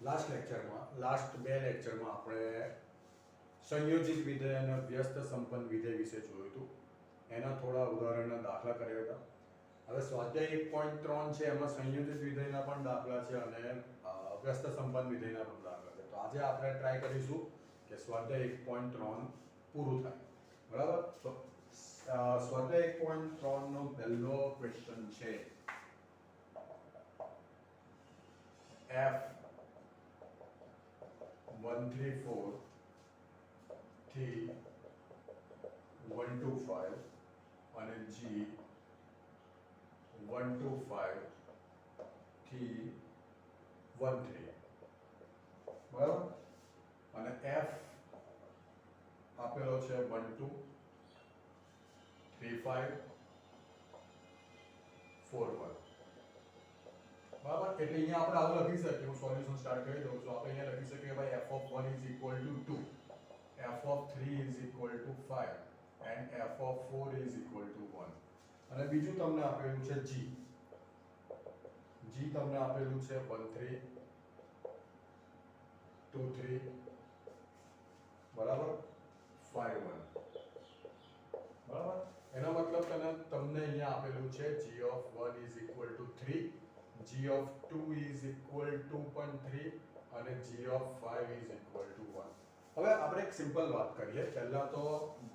Last બે લેક્ચરમાં આપણે સંયોજિત વિધેય અને વ્યસ્ત સંપન્ન વિધેય વિશે જોયું હતું. એના થોડા ઉદાહરણના દાખલા કર્યા હતા. હવે સ્વાધ્યાય 1.3 છે, એમાં સંયોજિત વિધેયના પણ દાખલા છે અને વ્યસ્ત સંપન્ન વિધેયના પણ દાખલા છે. તો આજે આપણે ટ્રાય કરીશું કે સ્વાધ્યાય 1.3 પૂરું થાય. બરાબર? તો સ્વાધ્યાય 1.3 નો પહેલો ક્વેશ્ચન છે f 134 થી 125 અને g 125 થી 13. બરાબર? અને f આપેલો છે 12 35 41. બરાબર? એટલે અહીંયા આપણે આવું લખી શકીએ. હું સોલ્યુશન સ્ટાર્ટ કરી દઉં છું. આપણે અહીંયા લખી શકીએ ભાઈ f of 1 is equal to 2, f of 3 is equal to 5 and f of 4 is equal to 1. અને બીજું તમને આપેલું છે g. g તમને આપેલું છે 13 23 બરાબર 51. બરાબર? એનો મતલબ તમને અહીંયા આપેલું છે g of 1 is equal to 3, g of 2 is equal to 3 અને g of 5 is equal to 1. હવે આપણે એક સિમ્પલ વાત કરીએ. પહેલા તો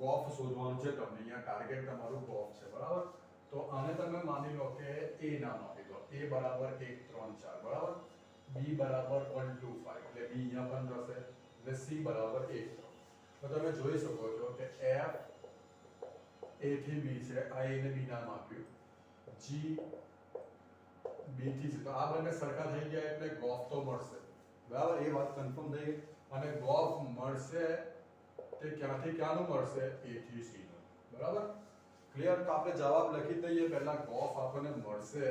ગોફ શોધવાનું છે તમને. અહીંયા ટાર્ગેટ તમારું ગોફ છે. બરાબર? તો આને તમે માની લો કે a નામ આપી દો. a બરાબર 1 3 4. બરાબર? b બરાબર 1 2 5 એટલે b અહીંયા પણ થશે અને c બરાબર 1 3. તો તમે જોઈ શકો છો કે f a થી b છે. આ a ને b નામ આપ્યું. g b થી c. તો આ બંને સરખા થઈ ગયા એટલે ગોફ તો મળશે. બરાબર? એ વાત કન્ફર્મ થઈ ગઈ. અને ગોફ મળશે તે ક્યાંથી ક્યાંનું મળશે? a થી c નું. બરાબર? ક્લિયર? તો આપણે જવાબ લખી દઈએ. પહેલા ગોફ આપણને મળશે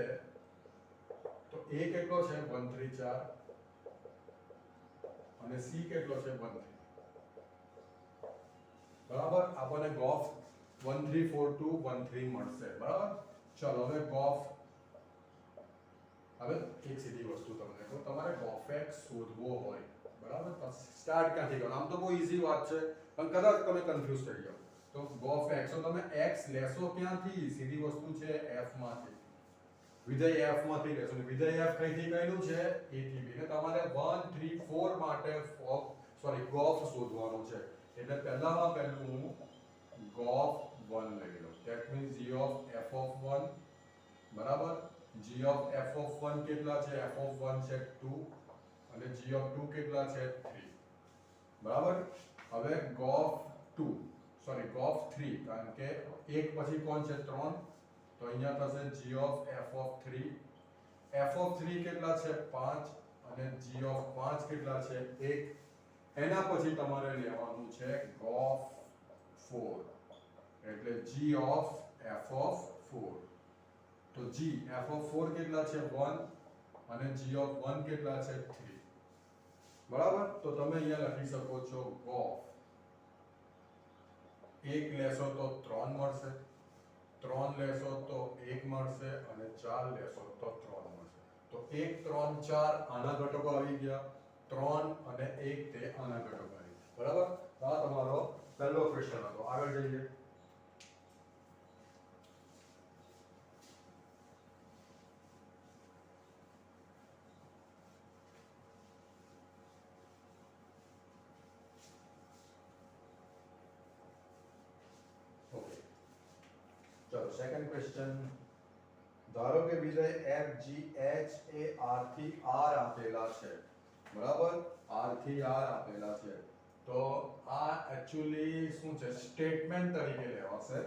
તો a કેટલો છે? 1 3 4 અને c કેટલો છે? 1 3. બરાબર? આપણને ગોફ 1 3 4 2 1 3 મળશે. બરાબર? ચલો હવે ગોફ. હવે એક સીધી વસ્તુ તમને કહું. તમારે ગોફ x શોધવો હોય, બરાબર, તો સ્ટાર્ટ ક્યાંથી કરો? આમ તો બહુ ઈઝી વાત છે, પણ કદાચ તમે કન્ફ્યુઝ થઈ જાઓ તો ગોફ x, તો તમે x લેશો ક્યાંથી? સીધી વસ્તુ છે f માંથી. વિધેય f માંથી લેશો. વિધેય f કઈથી કઈનું છે? a થી b. ને તમારે 1 3 4 માટે ગોફ શોધવાનો છે. એટલે પહેલામાં પહેલું હું ગોફ 1 લઈ લઉં. That means g of f of 1 બરાબર. g of f of 1 કેટલા છે? f of 1 છે 2 અને g of 2 કેટલા છે? 3. બરાબર? હવે ગોફ 3, કારણ કે એક પછી કોણ છે? 3. તો અહીંયા થશે g of f of 3. f of 3 કેટલા છે? 5 અને g of 5 કેટલા છે? 1. એના પછી તમારે લેવાનું છે ગોફ 4, એટલે g of f of 4. તો g f of 4 કેટલા છે? 1 અને g of 1 કેટલા છે? 3. બરાબર? તો તમે અહીંયા લખી શકો છો ગોફ 1 લેશો તો 3 મળશે, 3 લેશો તો 1 મળશે અને 4 લેશો તો 3 મળશે. તો 1 3 4 આના ઘટકો આવી ગયા, 3 અને 1 તે આના ઘટકો આવી ગયા. બરાબર? આ તમારો પહેલો ક્વેશ્ચન હતો. આગળ જઈએ. ઓકે, ચલો સેકન્ડ ક્વેશ્ચન. ધારો કે વિધેય f g h એ r થી r આપેલા છે. બરાબર? r થી r આપેલા છે. તો આ એક્ચ્યુઅલી શું છે? સ્ટેટમેન્ટ તરીકે લેવાશે.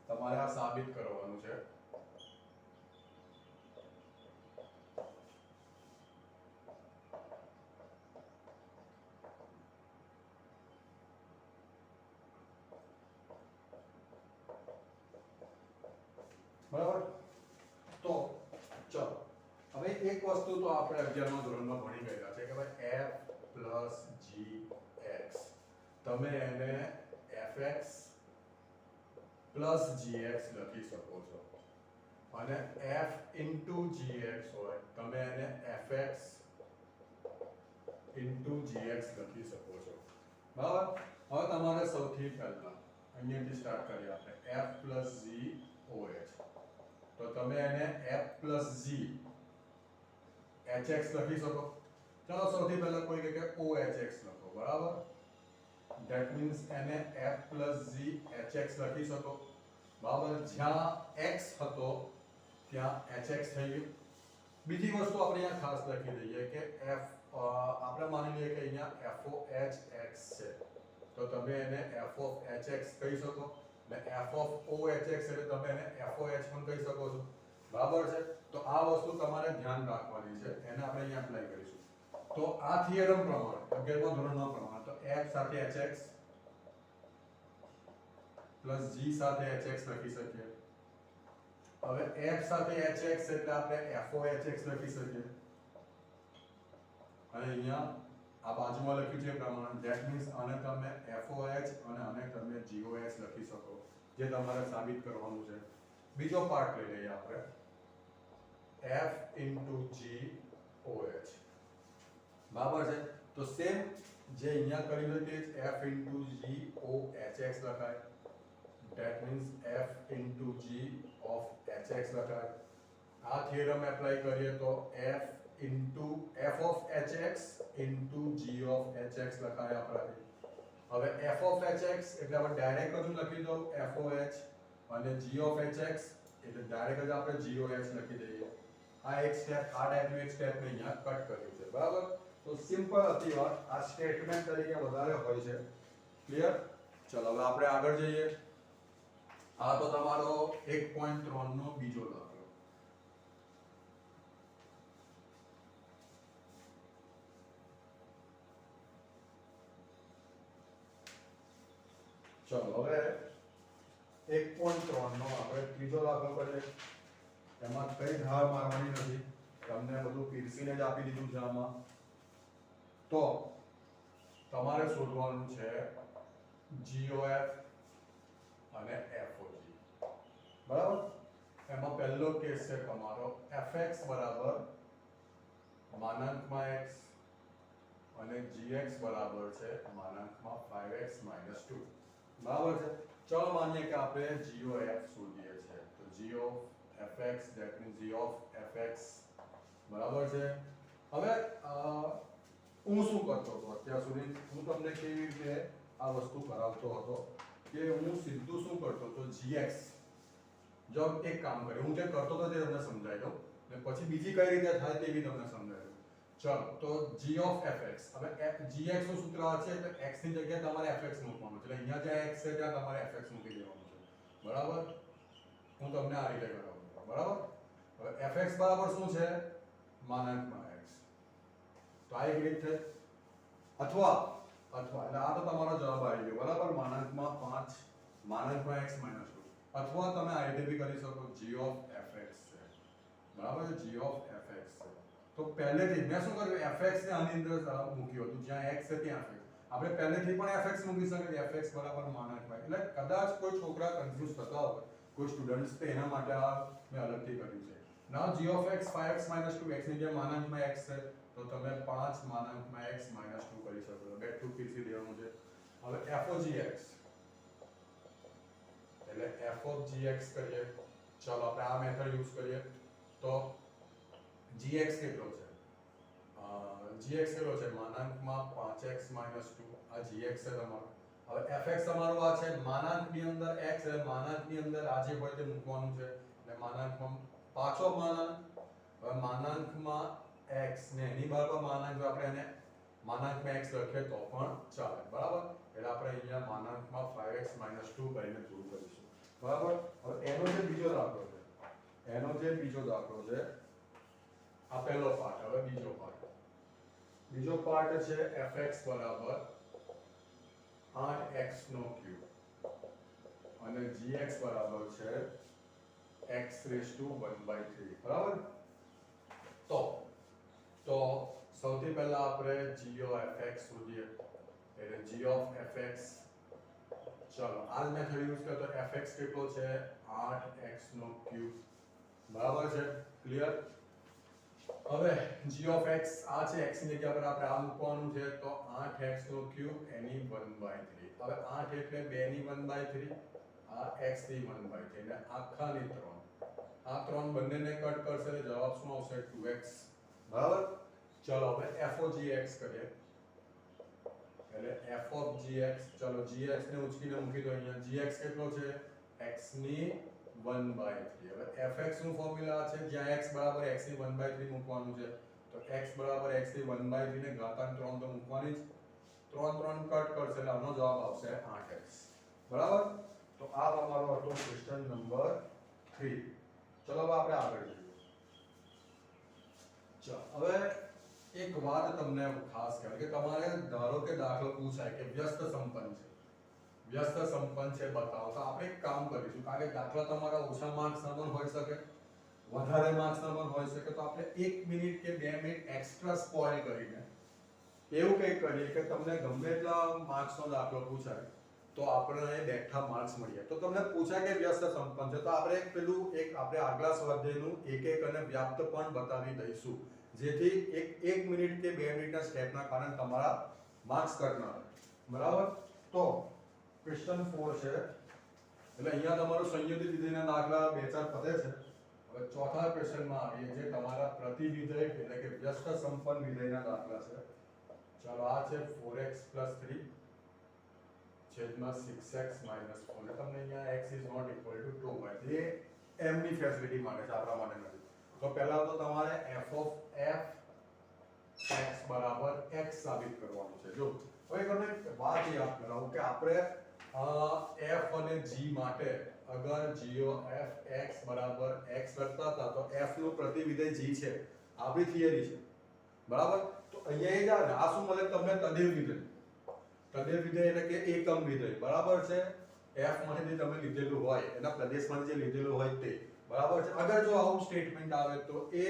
તમારે આ સાબિત કરવાનું છે. બરાબર? તો ચલો હવે એક વસ્તુ તો આપણે 11મા ધોરણમાં ભણી ગયેલા છે કે ભાઈ f plus gx, તમે એને fx plus gx લખી શકો છો. અને f into gx હોય તમે એને fx ઇન્ટુ gx લખી શકો છો બરાબર હવે તમારે સૌથી પહેલા અહીંયાથી સ્ટાર્ટ કરીએ આપણે f પ્લસ g oh તો તમે એને f પ્લસ g hx લખી શકો ચલો સૌથી પહેલા કોઈ કહે કે ohx લખો બરાબર ધેટ મીન્સ એને f પ્લસ g hx લખી શકો બરાબર જ્યાં x હતો ત્યાં hx થઈ ગયું બીજી વસ્તુ આપણે અહીંયા ખાસ લખી દઈએ કે f આપણે માની લઈએ કે અહીંયા f of hx છે તો તમે એને f of hx કહી શકો ને f of ohx એટલે તમે એને f of h પણ કહી શકો છો બરાબર છે તો આ વસ્તુ તમારે ધ્યાન રાખવાની છે એને આપણે અહીંયા એપ્લાય કરીશું તો આ થિયરમ પ્રમાણે 11મા ધોરણના પ્રમાણે તો f સાથે hx પ્લસ g સાથે hx લખી શકીએ હવે f સાથે hx એટલે આપણે f of hx લખી શકીએ અને અહીંયા આ બાજુમાં લખ્યું છે પ્રમાણે ધેટ મીન્સ આને તમે FOH અને આને તમે GOH લખી શકો જે તમારે સાબિત કરવાનું છે બીજો પાર્ટ લઈ લઈએ આપણે F GOH બરાબર છે તો સેમ જે અહીંયા કર્યું છે તે જ F GOHX લખાય that means F G of HX લખાય આ થિયરમ એપ્લાય કરીએ તો F of hx into g of hx લખાય આપણાથી હવે f of hx એટલે આપણે ડાયરેક્ટ જ લખી દઉં foh અને g of hx એટલે ડાયરેક્ટ જ આપણે goh લખી દઈએ આ એક સ્ટેપ આ ટાઈપનું એક સ્ટેપ મેં અહીંયા કટ કર્યું છે બરાબર તો સિમ્પલ હતી વાત આ સ્ટેટમેન્ટ તરીકે વધારે હોય છે ક્લિયર ચલો હવે આપણે આગળ જઈએ આ તો તમારો 1.3 નો બીજો દાખલો ચલો હવે 1.3 નો આપણે ત્રીજો દાખલો કરીએ એમાં કઈ ધાર મારવાની નથી તમને બધું પીરસીને જ આપી દીધું છે આમાં તો તમારે શોધવાનું છે GOF અને FOG બરાબર એમાં પહેલો કેસ છે તમારો fx બરાબર માનાંકમાં x અને gx બરાબર છે માનાંકમાં 5x - 2 બરાબર છે ચલો માનીએ કે આપણે GOF શોધીએ છે તો g of fx that means g of fx બરાબર છે હવે હું શું કરતો હતો અત્યાર સુધી હું તમને કેવી રીતે આ વસ્તુ કરાવતો હતો કે હું સીધું શું કરતો હતો gx જો એક કામ કરે હું જે કરતો હતો તે તમને સમજાવી દઉં ને પછી બીજી કઈ રીતે થાય તે બી તમને સમજાવી દઉં ચલો તો g of fx હવે gx નું સૂત્ર છે એટલે x ની જગ્યાએ તમારે fx મૂકવાનું છે એટલે અહીંયા જ્યાં x છે ત્યાં તમારે fx મૂકી દેવાનું છે બરાબર હું તમને આ રીતે કરાવું બરાબર હવે fx બરાબર શું છે માનાંકમાં x તો આ એક રીત છે અથવા એટલે આ તો તમારો જવાબ આવી ગયો બરાબર માનાંકમાં 5 માનાંકમાં x - 2 અથવા તમે આ રીતે બી કરી શકો g of fx છે બરાબર છે g of fx છે તો પહેલેથી મેં શું કર્યું fx ને આની અંદર મૂક્યું હતું જ્યાં x છે ત્યાં fx આપણે પહેલેથી પણ fx મૂકી શકીએ fx બરાબર માનાંકમાં એટલે કદાચ કોઈ છોકરા કન્ફ્યુઝ થતા હોય કોઈ સ્ટુડન્ટ્સ તો એના માટે આ મેં અલગથી કર્યું છે નાઉ g of x 5x - 2 x ની જગ્યાએ માનાંકમાં x છે તો તમે 5 માનાંકમાં x - 2 કરી શકો છો બેક ટુ પીસી દેવાનું છે હવે f of gx એટલે f of gx કરીએ ચાલો આપણે આ મેથડ યુઝ કરીએ તો gx કેટલો છે gx કેટલો છે માનાંકમાં 5x - 2 આ gx છે તમારો હવે fx તમારું આ છે માનાંકની અંદર x એટલે માનાંકની અંદર આ જે હોય તે મૂકવાનું છે એટલે માનાંકમાં પાછો માનાંક હવે માનાંકમાં x ને એની બરાબર માનાંક આપણે એને માનાંકમાં x લખીએ તો પણ ચાલે બરાબર એટલે આપણે અહીંયા માનાંકમાં 5x - 2 કરીને પ્રૂવ કરીશું બરાબર હવે એનો જે બીજો દાખલો છે આ પહેલો પાર્ટ હવે બીજો પાર્ટ છે fx બરાબર 8x નો ક્યુબ અને gx બરાબર છે x⁻⁴ બરાબર તો સૌથી પહેલા આપણે g of fx શોધીએ એટલે g of fx ચલો આ મેથડ યુઝ કરતો fx કેટલો છે 8x નો ક્યુબ બરાબર છે ક્લિયર હવે g of x આ છે x ની જગ્યા પર આપણે આ મૂકવાનું છે તો 8x નો ક્યુબ એની 1/3. હવે 8 એટલે 2 ની 1/3, આ x ની 1/3 એટલે આખાની 3. આ 3 બંનેને કટ કરશે એટલે જવાબ શું આવશે 2x. બરાબર. ચલો હવે f of gx કરીએ. એટલે f of gx, ચલો gx ને ઉચકીને મૂકી દો અહીંયા. gx કેટલો છે? x ની 1/3. હવે fx નું ફોર્મ્યુલા છે જ્યાં x બરાબર x ની 1/3 મૂકવાનું છે. તો x બરાબર x ની 1/3 ને ઘાતાંક 3 તો મૂકવાની જ. 3 3 કટ કરશે એટલે આનો જવાબ આવશે 8x. બરાબર. તો આ તમારો હતો ક્વેશ્ચન નંબર 3. ચલો હવે આપણે આગળ જઈએ. ચાલો હવે એક વાત તમને ખાસ કહે કે તમારે ધારો કે દાખલો પૂછાય કે વ્યસ્ત સંપન્ન છે. વ્યસ્ત સંપન્ન છે બતાવો તો આપણે એક કામ કરીશું કારણ કે દાખલા તમારા ઓછા માર્ક્સના પણ હોઈ શકે, વધારે માર્ક્સના પણ હોઈ શકે, તો આપણે 1 મિનિટ કે 2 મિનિટ એક્સ્ટ્રા સ્પોઇલ કરીને એવું કંઈક કરીએ કે તમને ગમે એટલા માર્ક્સનો દાખલો પૂછાય તો આપણને બેઠા માર્ક્સ મળીએ. તો તમને પૂછાય કે વ્યસ્ત સંપન્ન છે તો આપણે આપણે આગલા સ્વાધ્યાયનું એક અને વ્યાપ્ત પણ બતાવી દઈશું જેથી એક મિનિટ કે 2 મિનિટના સ્ટેપના કારણે તમારા માર્ક્સ કટ ના થાય. બરાબર. તો ક્વેશ્ચન 4 છે એટલે અહીંયા તમારું સંયોજિત વિધેયના દાખલા 2-4 પતે છે. હવે ચોથા ક્વેશ્ચનમાં આવીએ જે તમારા પ્રતિવિધેય એટલે કે વ્યસ્ત સંપન્ન વિધેયના દાખલા છે. ચાલો આ છે 4x + 3 છેદમાં 6x - 4. તમને અહીંયા x ≠ = 2 હોય એ એમની ફેસિલિટી માટે છે, આપણા માટે નથી. તો પહેલા તો તમારે f of x બરાબર x સાબિત કરવાનું છે. જો હવે તમને વાત યાદ કરાવું કે આપણે f અને g માટે અગર g of x બરાબર x લખતા હતા તો f નું પ્રતિવિધેય g છે, આપણી થિયરી છે. બરાબર. તો અહીંયા એ આ શું મળે તમને? તદેવ વિધેય. તદેવ વિધેય એટલે કે એકમ વિધેય. બરાબર છે. f માંથી તમે લીધેલું હોય એના પ્રદેશમાંથી જે લીધેલું હોય તે. બરાબર છે. અગર જો આવું સ્ટેટમેન્ટ આવે તો એ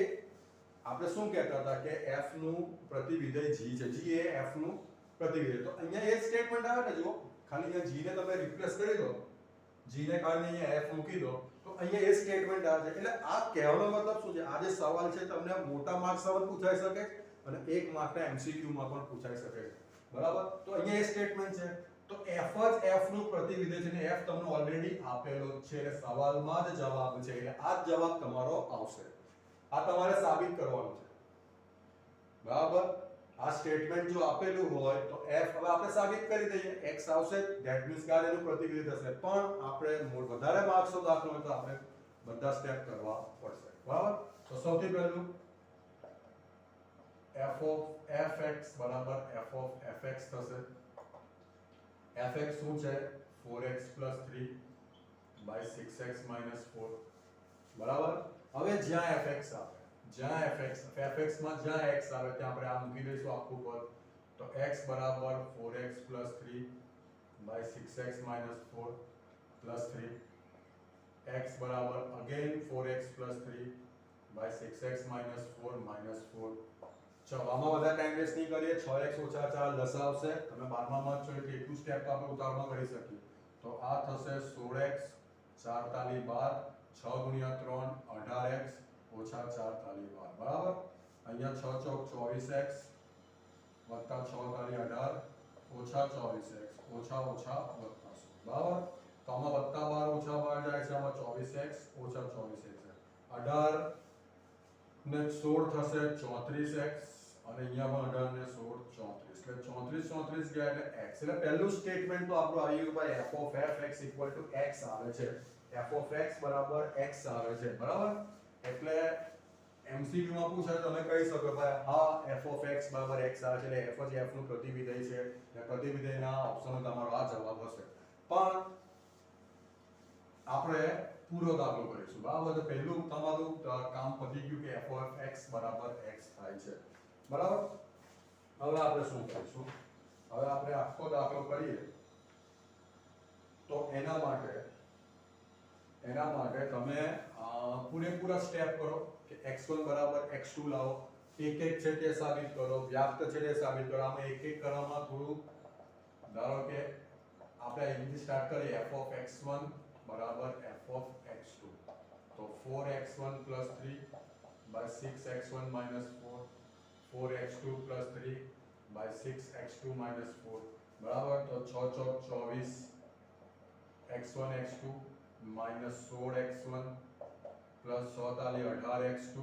આપણે શું કહેતા હતા કે f નું પ્રતિવિધેય g છે. g એ f નું પ્રતિવિધેય. તો અહીંયા એ સ્ટેટમેન્ટ આવે ને, જો ખાલી અહીંયા g ને તમે રિપ્લેસ કરી દો, g ને કારણે અહીંયા f મૂકી દો તો અહીંયા એ સ્ટેટમેન્ટ આવે છે. એટલે આ કહેવાનો મતલબ શું છે? આ જે સવાલ છે તમને મોટા માર્ક્સમાં પણ પૂછાઈ શકે અને 1 માર્કના MCQ માં પણ પૂછાઈ શકે છે. બરાબર. તો અહીંયા એ સ્ટેટમેન્ટ છે. તો f જ f નું પ્રતિવિધેય છે ને f તમને ઓલરેડી આપેલો છે એટલે સવાલમાં જ જવાબ છે એટલે આ જ જવાબ તમારો આવશે. આ તમારે સાબિત કરવાનું છે. બરાબર. આ સ્ટેટમેન્ટ જો આપેલું હોય તો f હવે આપણે સાબિત કરી દઈએ, x આવશે ધેટ મીન્સ કે એનું પ્રતિવિધેય થશે. પણ આપણે વધારે માર્ક્સનો દાખલો હોય તો આપણે બધા સ્ટેપ કરવા પડશે. બરાબર. તો સૌથી પહેલું f of fx બરાબર f of fx થશે. fx શું છે? 4x + 3 / 6x - 4. બરાબર. હવે જ્યાં fx આવે, જ્યાં fx માં જ્યાં x આવે ત્યાં આપણે આ મૂકી દઈશું આખું પદ. તો x બરાબર 4x + 3 / 6x - 4 + 3. x બરાબર again 4x + 3 / 6x - 4 - 4. ચલો આમાં બધા ટાઈમ વેસ્ટ નહીં કરીએ. 6x - 4 લસા આવશે. તમે 12માં છો એટલે એટલું સ્ટેપ તો આપણે ઉતાવળમાં કરી શકીએ. તો આ થશે 16x 4 તાલી 12, 6 × 3 18x - 4 તાલી 12. બરાબર. અહીંયા 6 ચોક 24x વત્તા 6 તાલી 18 ઓછા 24x ઓછા વત્તા 16. બરાબર. તો આમાં વત્તા 12 ઓછા 12 જાય છે, આમાં 24x ઓછા 24x 18 ને 16 થશે 34x અને અહીંયા પણ 18 ને 16 34 એટલે 34 34 ગયા એટલે x. એટલે પહેલું સ્ટેટમેન્ટ તો આપણું આવી ગયું ભાઈ f of fx = x આવે છે. f of x બરાબર x આવે છે. બરાબર. એટલે MCQ માં પૂછાય તો તમે કહી શકો ભાઈ હા f of x બરાબર x આવે છે એટલે f જ f નું પ્રતિવિધેય છે. એટલે પ્રતિવિધેયના ઓપ્શનમાં તમારો આ જવાબ હશે. પણ આપણે પૂરો દાખલો કરીશું. બરાબર. તો પહેલું તમારું કામ પતી ગયું કે f of x બરાબર x થાય છે. બરાબર. હવે આપણે શું કરીશું? હવે આપણે આખો દાખલો કરીએ તો એના માટે તમે પૂરેપૂરા સ્ટેપ કરો કે x1 બરાબર x2 લાવો, એક છે તે સાબિત કરો, વ્યાપ્ત છે તે સાબિત કરો. આમાં એક કરવામાં થોડું ધારો કે આપણે અહીંથી સ્ટાર્ટ કરીએ f of x1 બરાબર f of x2. તો 4x1 + 3 by 6x1 minus 4, 4x2 plus 3 by 6x2 minus 4 બરાબર. તો 6 ચોક 24 x1 x2 minus 16x1 plus 46 18x2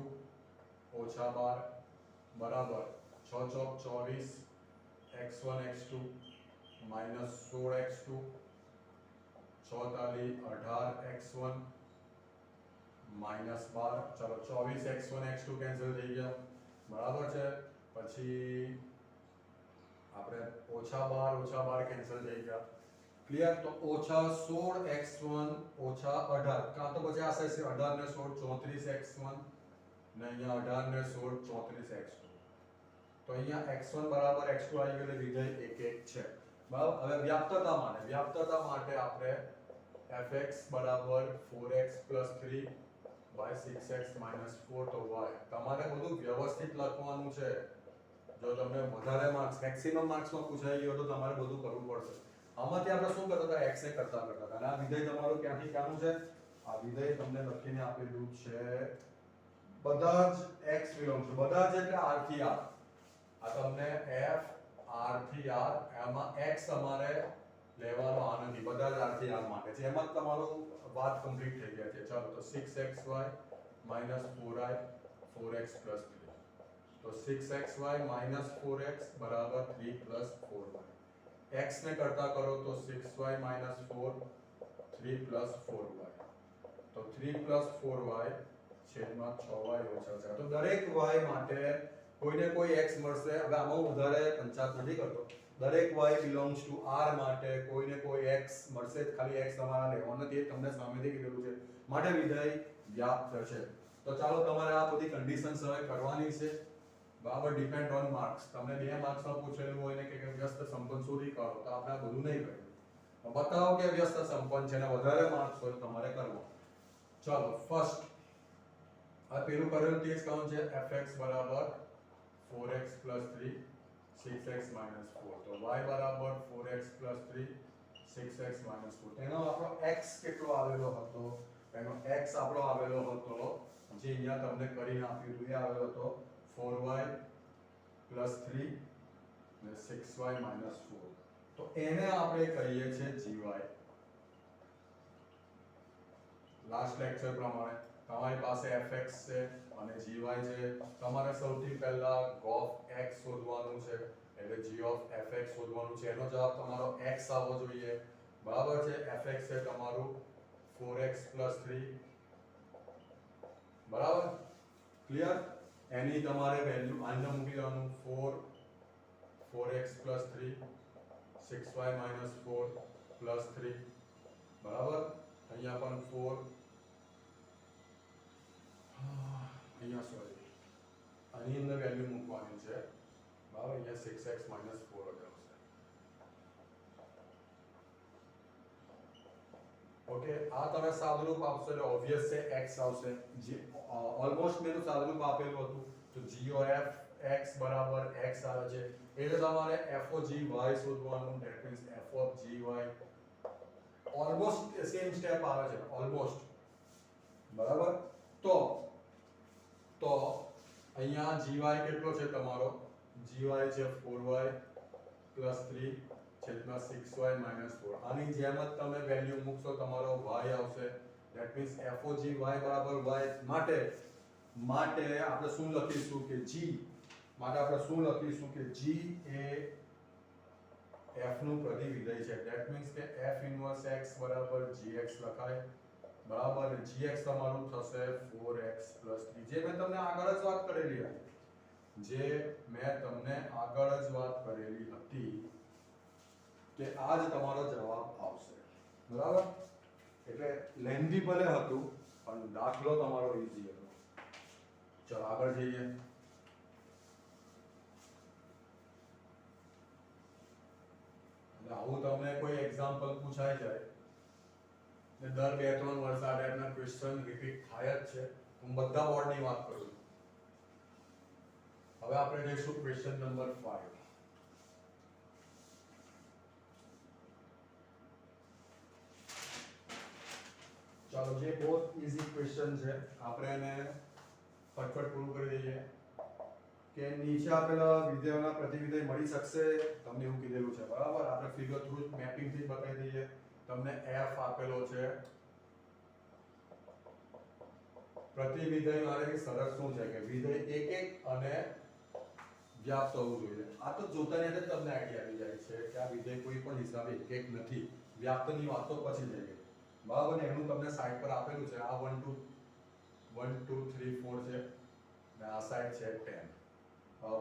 ઓછા 12 બરાબર 6 ચોક 24 x1 x2 minus 16x2 46 18x1 minus 12 ચલો 24 x1 x2 કેન્સલ થઈ ગયા બરાબર છે. પછી આપણે ઓછા 12 કેન્સલ થઈ ગયા ક્લિયર. તો ઓછા 16x1 ઓછા 18 કાં તો પછી આ થશે 18 ને 16 34x1 ને અહીંયા 18 ને 16 34x2. તો અહીંયા x1 બરાબર x2 આવી ગયું એટલે વિધેય 1 1 છે બરાબર. હવે વ્યાપ્તતા માટે આપણે fx બરાબર 4x 3 by 6x minus 4 તો y તમારે બધું વ્યવસ્થિત લખવાનું છે. જો તમને વધારે માર્ક્સ મેક્સિમમ માર્ક્સમાં પૂછાઈ ગયો તો તમારે બધું કરવું પડશે. આમાંથી આપણે શું કરતા હતા x એ કરતા હતા અને આ વિધેય તમારું ક્યાંથી ક્યાંનું છે આ વિધેય તમને લખીને આપેલું છે બધા જ x બિલોંગ ટુ બધા જ એટલે r થી r આ તમને f r થી r એમાં x તમારે લેવાનો આ નથી બધા જ r થી r માટે છે એમાં તમારું વાત કમ્પ્લીટ થઈ ગયા છે. ચાલો તો 6xy minus 4i 4x plus 3 તો 6xy minus 4x બરાબર 3 plus 4y x ને કરતા કરો તો 6y minus 4 3 plus 4y તો 3 plus 4y છેદમાં 6y ઓછા 4 તો દરેક y માટે કોઈને કોઈ x મળશે. હવે આમાં હું વધારે પંચાયત નથી કરતો દરેક y belongs to r માટે કોઈને કોઈ x મળશે ખાલી x તમારા લેવાનો નથી એ તમને સામેથી કીધેલું છે માટે વિધેય વ્યાપ્ત છે. તો ચાલો તમારે આ બધી કન્ડિશન્સ હવે કરવાની છે બરાબર. ડિપેન્ડ ઓન માર્ક્સ તમને 2 માર્ક્સમાં પૂછેલું હોય ને કે વ્યસ્ત સંપન્ન શોધી કાઢો તો આપણે આ બધું નહીં કર્યું બતાવો કે વ્યસ્ત સંપન્ન છે ને વધારે માર્ક્સ હોય તમારે કરવો. ચાલો ફર્સ્ટ આ પેલું કરેલું તે જ કામ છે fx બરાબર 4x plus 3 6x minus 4 તો y બરાબર 4x plus 3 6x minus 4 તેનો આપણો x કેટલો આવેલો હતો એનો x આપણો આવેલો હતો જે અહીંયા તમને કરીને આપ્યું હતું એ આવેલો હતો 4y plus 3 ને 6y minus 4 તો એને આપણે કહીએ છીએ gy. લાસ્ટ લેક્ચર પ્રમાણે તમારી પાસે fx છે અને gy છે. તમારે સૌથી પહેલા gOf x શોધવાનું છે એટલે g of fx શોધવાનું છે. એનો જવાબ તમારો x આવવો જોઈએ બરાબર છે. fx છે તમારું 4x plus 3 બરાબર ક્લિયર. એની તમારે વેલ્યુ આને મૂકી દેવાનું 4x plus 3 6y minus 4 plus 3 બરાબર. અહીંયા પણ 4 અહીંયા સોરી આની અંદર વેલ્યુ મૂકવાની છે બરાબર. અહીંયા 6x minus 4 જ આવશે ઓકે. આ તમે સાદુરૂપ આપશો એટલે ઓબ્વિયસ છે x આવશે. જે ઓલમોસ્ટ મેનું સાદુરૂપ આપેલું હતું તો g of x બરાબર x આવે છે એટલે તમારે f of g y શોધવાનું that means f of g y almost same step આવે છે ઓલમોસ્ટ બરાબર. તો અહીંયા gy કેટલો છે તમારો gy છે 4y plus 3 છેદમાં 6y minus 4 આની જેમ જ તમે વેલ્યુ મૂકશો તમારો y આવશે that means f of g y બરાબર y માટે આપણે શું લખીશું કે g માટે આપણે શું લખીશું કે g એ f નું પ્રતિવિધેય છે ધેટ મીન્સ કે f ઇન્વર્સ x બરાબર gx લખાય બરાબર. gx તમારું થશે 4x 3 જે મેં તમને આગળ જ વાત કરેલી હતી કે આ જ તમારો જવાબ આવશે બરાબર. એટલે લેન્ધી ભલે હતું પણ દાખલો તમારો ઈઝી હતો. ચલો આગળ જઈએ. આવું તમને કોઈ એક્ઝામ્પલ પૂછાઈ જાય ને દર 2-3 વર્ષ આ ટાઈપના ક્વેશ્ચન રિપીટ થાય જ છે. હું બધા બોર્ડની વાત કરું છું. હવે આપણે જઈશું ક્વેશ્ચન નંબર 5. ચાલો જે બહુ ઈઝી ક્વેશ્ચન છે આપણે એને ફટફટ પૂરું કરી દઈએ કે નીચે આપેલા વિધેયોના પ્રતિવિધેય મળી શકશે, તમને એવું કીધેલું છે બરાબર. આપણે ફિગર થ્રુ મેપિંગ થી બતાવી દઈએ. તમને f આપેલો છે, પ્રતિવિધેય માટેની શરત શું છે કે વિધેય એક એક અને વ્યાપ્ત હોવું જોઈએ. આ તો જોતાની જ તમને આઈડિયા આવી જાય છે કે આ વિધેય કોઈ પણ હિસાબે એક એક નથી, વ્યાપ્તની વાત તો પછી થઈ ગઈ બરાબર ને. એનું તમને સાઈડ પર આપેલું છે, આ 1 2 3 4 છે ને આ સાઈડ છે 10.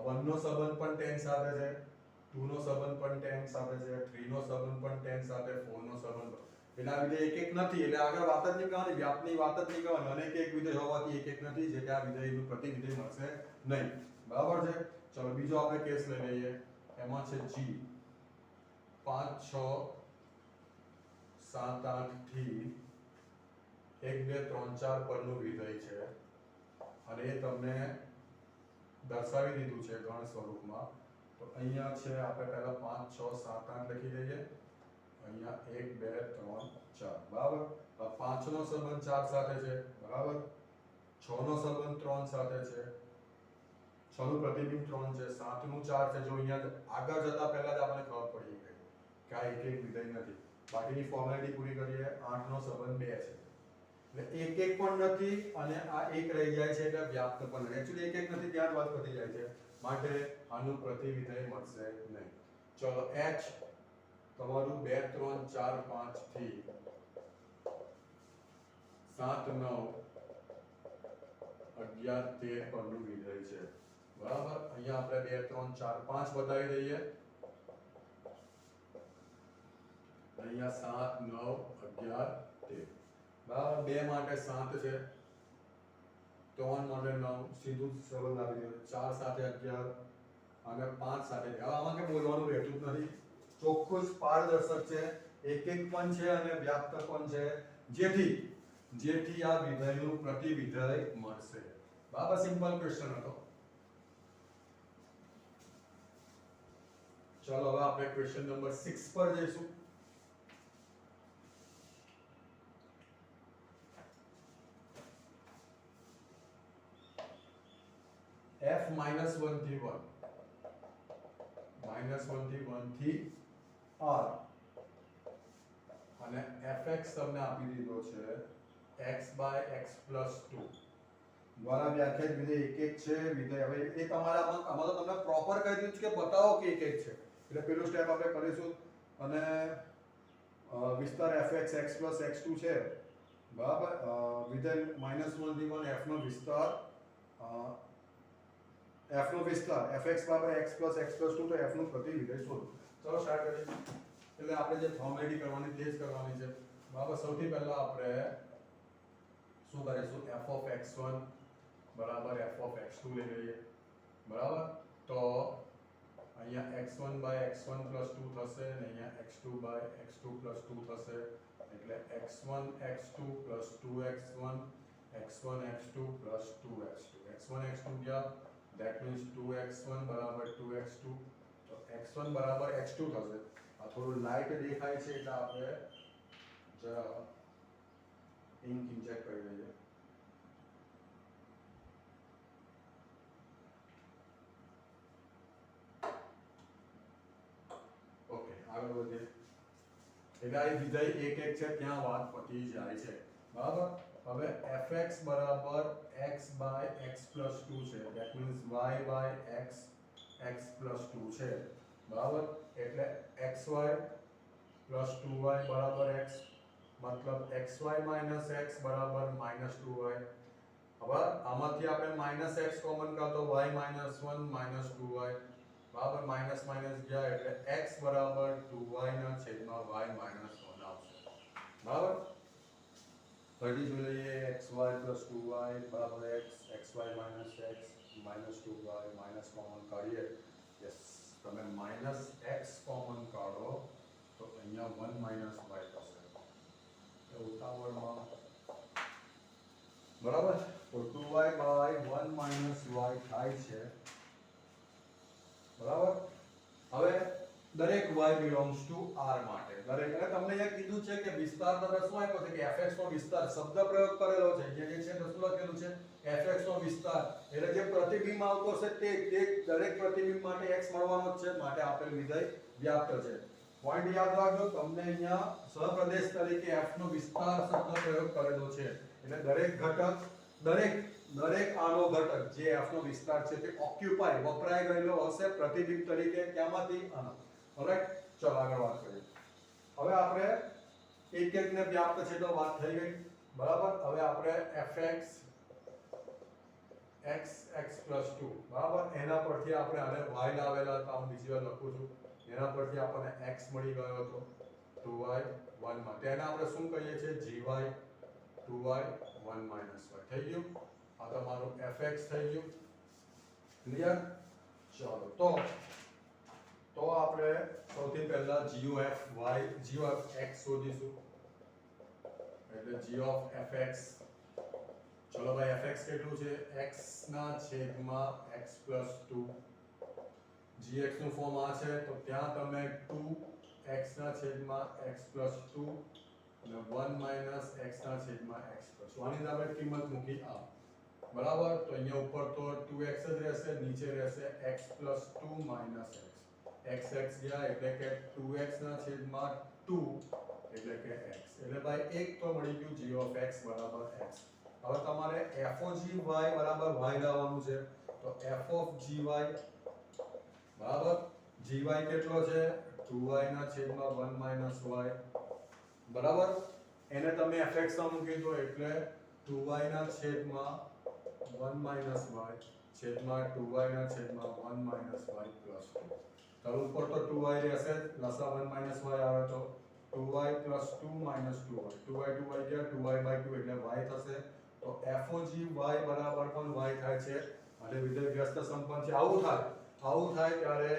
1 નો સંબંધ પણ 10 સાથે છે, 2 નો સંબંધ પણ 10 સાથે છે, 3 નો સંબંધ પણ 10 સાથે, 4 નો સંબંધ એટલે આ વિધેય એક એક નથી, એટલે આગળ વાત જ નહીં કરવાની, વ્યાપ્તની વાત જ નહીં કરવાની. અનેક એક વિધેય હોવાથી એક એક નથી, જે કે આ વિધેયનું પ્રતિવિધેય મળશે નહીં બરાબર છે. ચલો બીજો આપણે કેસ લઈ લઈએ. એમાં છે g 5 6 7 8 થી 1 2 3 4 પરનું વિધેય છે અને એ તમને દર્શાવી દીધું છે ગણ સ્વરૂપમાં. તો અહીંયા છે આપણે પહેલા 5 6 7 8 લખી દઈએ, અહીંયા 1 2 3 4 બરાબર. 5 નો સંબંધ 4 સાથે છે બરાબર, 6 નો સંબંધ 3 સાથે છે, 6 નું પ્રતિબિંબ 3 છે, 7 નું 4 છે. જો અહીંયા આગળ જતા પહેલા જ આપણને ખબર પડી ગઈ કે આ એક એક વિધેય નથી. બાકીની ફોર્મેલિટી પૂરી કરીએ. 8 નો સંબંધ 2 છે એટલે એક એક પણ નથી અને આ એક રહી જાય છે એટલે વ્યાપ્ત પણ નથી. એક્ચ્યુઅલી એક એક નથી ત્યાં જ વાત પતી જાય છે, માટે આનું પ્રતિવિધેય મળશે નહીં. ચલો h તમારું 2 3 4 5 થી 7 9 11 13 પરનું વિધેય છે બરાબર. અહીંયા આપણે 2 3 4 5 બતાવી દઈએ, અહીંયા 7 9 11 13 બરાબર. 2 માટે 7 છે, 3 માટે 9, સીધું જ સંબંધ આવી ગયો. 4 સાથે 11 અને 5 સાથે. હવે આમાં કે બોલવાનું રહેતું જ નથી, ચોખ્ખું જ પારદર્શક છે, એક એક પણ છે અને વ્યાપ્ત પણ છે, જેથી આ વિધેયનું પ્રતિવિધેય મળશે બરાબર. સિમ્પલ ક્વેશ્ચન હતો. ચલો હવે આપણે ક્વેશ્ચન નંબર 6 પર જઈશું. f -1 થી 1 -1 થી 1 થી r અને fx તમને આપી દીધો છે x/x + 2 દ્વારા વ્યાખ્યાયિત વિધેય એક એક છે. વિધેય હવે એ તમારા આમાં તો તમને પ્રોપર કહી દીધું છે કે બતાવો કે એક એક છે, એટલે પેલું સ્ટેપ આપણે કરીશું. અને વિસ્તાર fx x + x2 છે બરાબર. વિધેય -1 થી 1 f નો વિસ્તાર fx = x + x + 2, તો f નું પ્રતિવિધેય શોધો. ચલો સ્ટાર્ટ કરીએ. એટલે આપણે જે ફોર્મેલિટી કરવાની તે જ કરવાની છે બરાબર. સૌથી પહેલા આપણે શું કરીશું, f(x1) = f(x2) લઈ લઈએ બરાબર. તો અહીંયા x1/x1 + 2 થશે અને અહીંયા x2/x2 + 2 થશે, એટલે x1 x2 + 2x1 x1 x2 + 2x2. x1 x2 ગયા, that means 2x1 = 2x2, તો x1 = x2 થશે. આ થોડું લાઈટ દેખાય છે એટલે આપણે જરા ઇન્ક ઇન્જેક્ટ કરી દઈએ. ઓકે, આગળ વધીએ. એટલે આ વિધેય એક એક છે ત્યાં વાત પતી જાય છે બરાબર. હવે fx = x/x + 2 છે, that means y/x x + 2 છે બરાબર. એટલે xy + 2y = x, મતલબ xy - x = -2y. હવે આમાંથી આપણે -x કોમન કાઢો, y - 1 - 2y બરાબર. માઈનસ માઈનસ ગયા એટલે x = 2y ના છેદમાં y - 1 આવશે બરાબર. ફરી જોઈ લઈએ. xy + 2y = x, xy - x -2y minus common કાઢીએ. યસ, તમે -x કોમન કાઢો તો અહીંયા 1 - y થશે. એ ઉતાવળમાં બરાબર. તો 2y/1 - y થાય છે બરાબર. હવે દરેક y belongs to R માટે દરેક અને તમને અહીંયા કીધું છે કે વિસ્તાર તમે શું આપ્યો છે કે fx નો વિસ્તાર શબ્દ પ્રયોગ કરેલો છે જે છે તો શું લખેલું છે fx નો વિસ્તાર એટલે જે પ્રતિબિંબ આવતો છે તે દરેક પ્રતિબિંબ માટે x મળવાનો જ છે માટે આપેલ વિધેય વ્યાપ્ત છે પોઈન્ટ યાદ રાખજો તમને અહીંયા સહપ્રદેશ તરીકે f નો વિસ્તાર શબ્દ પ્રયોગ કરેલો છે એટલે દરેક ઘટક દરેક આનો ઘટક જે f નો વિસ્તાર છે તે ઓક્યુપાય વપરાઈ ગયેલો હશે પ્રતિબિંબ તરીકે ક્યાંમાંથી આનો ઓલરાઈટ ચલો આગળ વાત કરીએ હવે આપણે એક ને વ્યાપ્ત છે તો વાત થઈ ગઈ બરાબર હવે આપણે fx x 2 બરાબર એના પરથી આપણે આને y લાવેલા હતા હું બીજી વાર લખું છું એના પરથી આપણને x મળી ગયો હતો 2y 1 માં તેને આપણે શું કહીએ છીએ gy 2y 1 y થઈ ગયું આ તમારું fx થઈ ગયું ક્લિયર ચલો તો આપણે સૌથી પહેલા guf x શોધીશું એટલે g of fx ચલો ભાઈ fx કેટલું છે x ના છેદમાં x 2 gx નું ફોર્મ આ છે તો ત્યાં તમે 2x ના છેદમાં x 2 અને 1 x ના છેદમાં x તો આની આપણે કિંમત મૂકી આ બરાબર તો અહીંયા ઉપર તો 2x જ રહેશે નીચે રહેશે x 2 x x ગયા એટલે કે 2x ના છેદમાં 2 એટલે કે x એટલે ભાઈ એક તો મળી ગયું g of x બરાબર x હવે તમારે f of g y બરાબર y લાવવાનું છે તો f of gy બરાબર gy કેટલો છે 2y ના છેદમાં 1 y બરાબર એને તમે fx માં મૂકી દો એટલે 2y ના છેદમાં 1 y છેદમાં 2y ના છેદમાં 1 y પ્લસ 2 તો ઉપર તો 2y રહેશે લસા 1 y આવે તો 2y plus 2 minus 2y 2y ગયા 2y by 2 એટલે y થશે તો f of g y બરાબર પણ y થાય છે અને વિધેય વ્યસ્ત સંપન્ન છે આવું થાય ત્યારે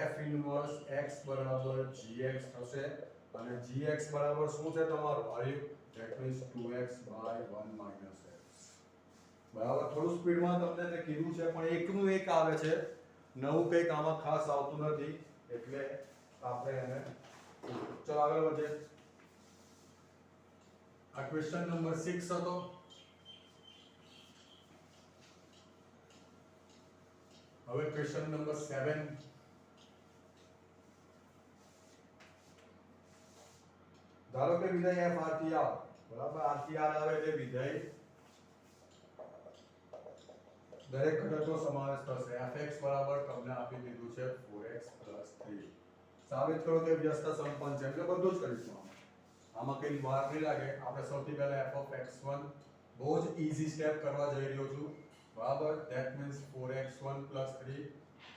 f inverse x બરાબર gx થશે અને gx બરાબર શું છે તમારું આયુ that means 2x by 1 minus x બરાબર થોડું સ્પીડમાં તમને તે કીધું છે પણ એકનું એક આવે છે નવું કંઈક આમાં ખાસ આવતું નથી એટલે આપણે એને ચલો આગળ વધીએ આ ક્વેશ્ચન નંબર 6 હતો હવે ક્વેશ્ચન નંબર 7 ધારો કે વિધેય f આરથી આર બરાબર આરથી આર આવે એટલે વિધેય દરેક ઘટકનો સમાવેશ થશે fx બરાબર તમને આપી દીધું છે 4x 3 સાબિત કરો કે વ્યસ્ત સંપન્ન છે એટલે બધું જ કરીશું આમાં કંઈ વાર નહીં લાગે આપણે સૌથી પહેલા f of x1 બહુ જ ઈઝી સ્ટેપ કરવા જઈ રહ્યો છું બરાબર that means 4x1 3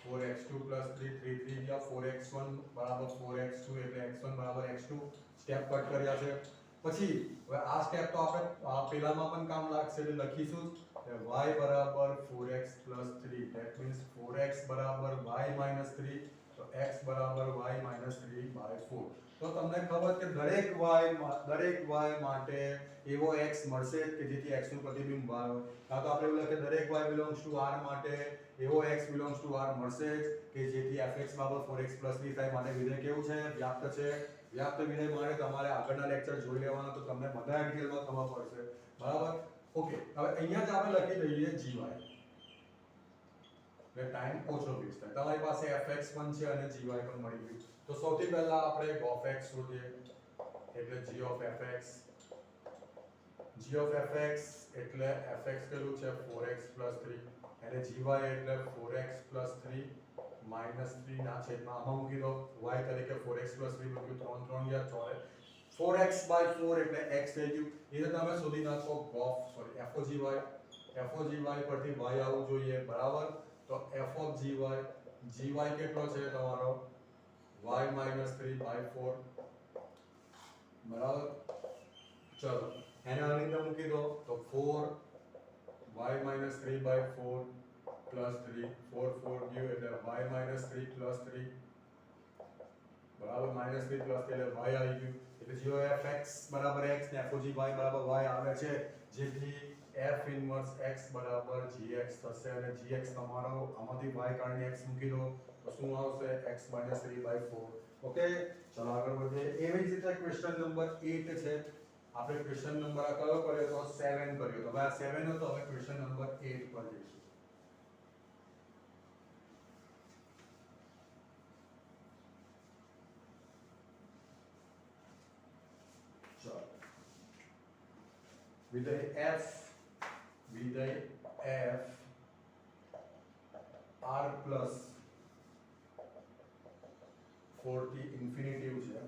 4x2 3 3 ગયા 4x1 બરાબર 4x2 એટલે x1 બરાબર x2 સ્ટેપ કટ કર્યા છે પછી હવે આ સ્ટેપ તો આપણે પેલામાં પણ કામ લાગશે એટલે લખીશું y બરાબર 4x 3 that means 4x બરાબર y 3 તો x બરાબર y 3 by 4 તો તમને ખબર કે દરેક y માટે એવો x મળશે કે જેથી x નું પ્રતિબિંબ y હોય કાં તો આપણે એવું લખીએ દરેક y belongs to r માટે એવો x belongs to r મળશે કે જેથી fx બરાબર 4x 3 થાય માટે વિધેય કેવું છે વ્યાપ્ત છે વ્યાપ્ત વિધેય માટે તમારે આગળના લેક્ચર જોઈ લેવાના તો તમને બધા ડિટેલમાં ખબર પડશે બરાબર ઓકે હવે અહીંયા જ આપણે લખી દઈએ gy એટલે ટાઈમ ઓછો વેસ્ટ થાય તમારી પાસે fx પણ છે અને gy પણ મળી ગયું તો સૌથી પહેલા આપણે of x શોધીએ એટલે g of fx એટલે fx કેટલું છે 4x 3 અને gy એટલે 4x 3 3 ના છેદમાં આમાં મૂકી દો y તરીકે 4x 3 મૂક્યું 3 ગયા 4x by 4 એટલે x થઈ ગયું એટલે તમે શોધી નાખો f of gy પરથી y આવવું જોઈએ બરાબર તો f of gy કેટલો છે તમારો y 3 by 4 બરાબર ચલો એને આની અંદર મૂકી દો તો 4 y 3 by 4 plus 3 4 ગયું એટલે y 3 plus 3 બરાબર -3 plus 3 એટલે y આવી ગયું એટલે g of x બરાબર x ને f of g બરાબર y આવે છે જેથી f inverse x બરાબર gx થશે અને gx તમારો આમાંથી y કાઢીને x મૂકી દો તો શું આવશે x 3 by 4 ઓકે, ચલો આગળ વધીએ. એવી જ રીતે ક્વેશ્ચન નંબર 8 છે. આપણે ક્વેશ્ચન નંબર આ કયો કર્યો તો 7 કર્યો તો. હવે આ 7 હતો, હવે ક્વેશ્ચન નંબર 8 પર જઈશું. ચલો વિધેય f r પ્લસ 4 થી ઇન્ફિનિટિવ છે.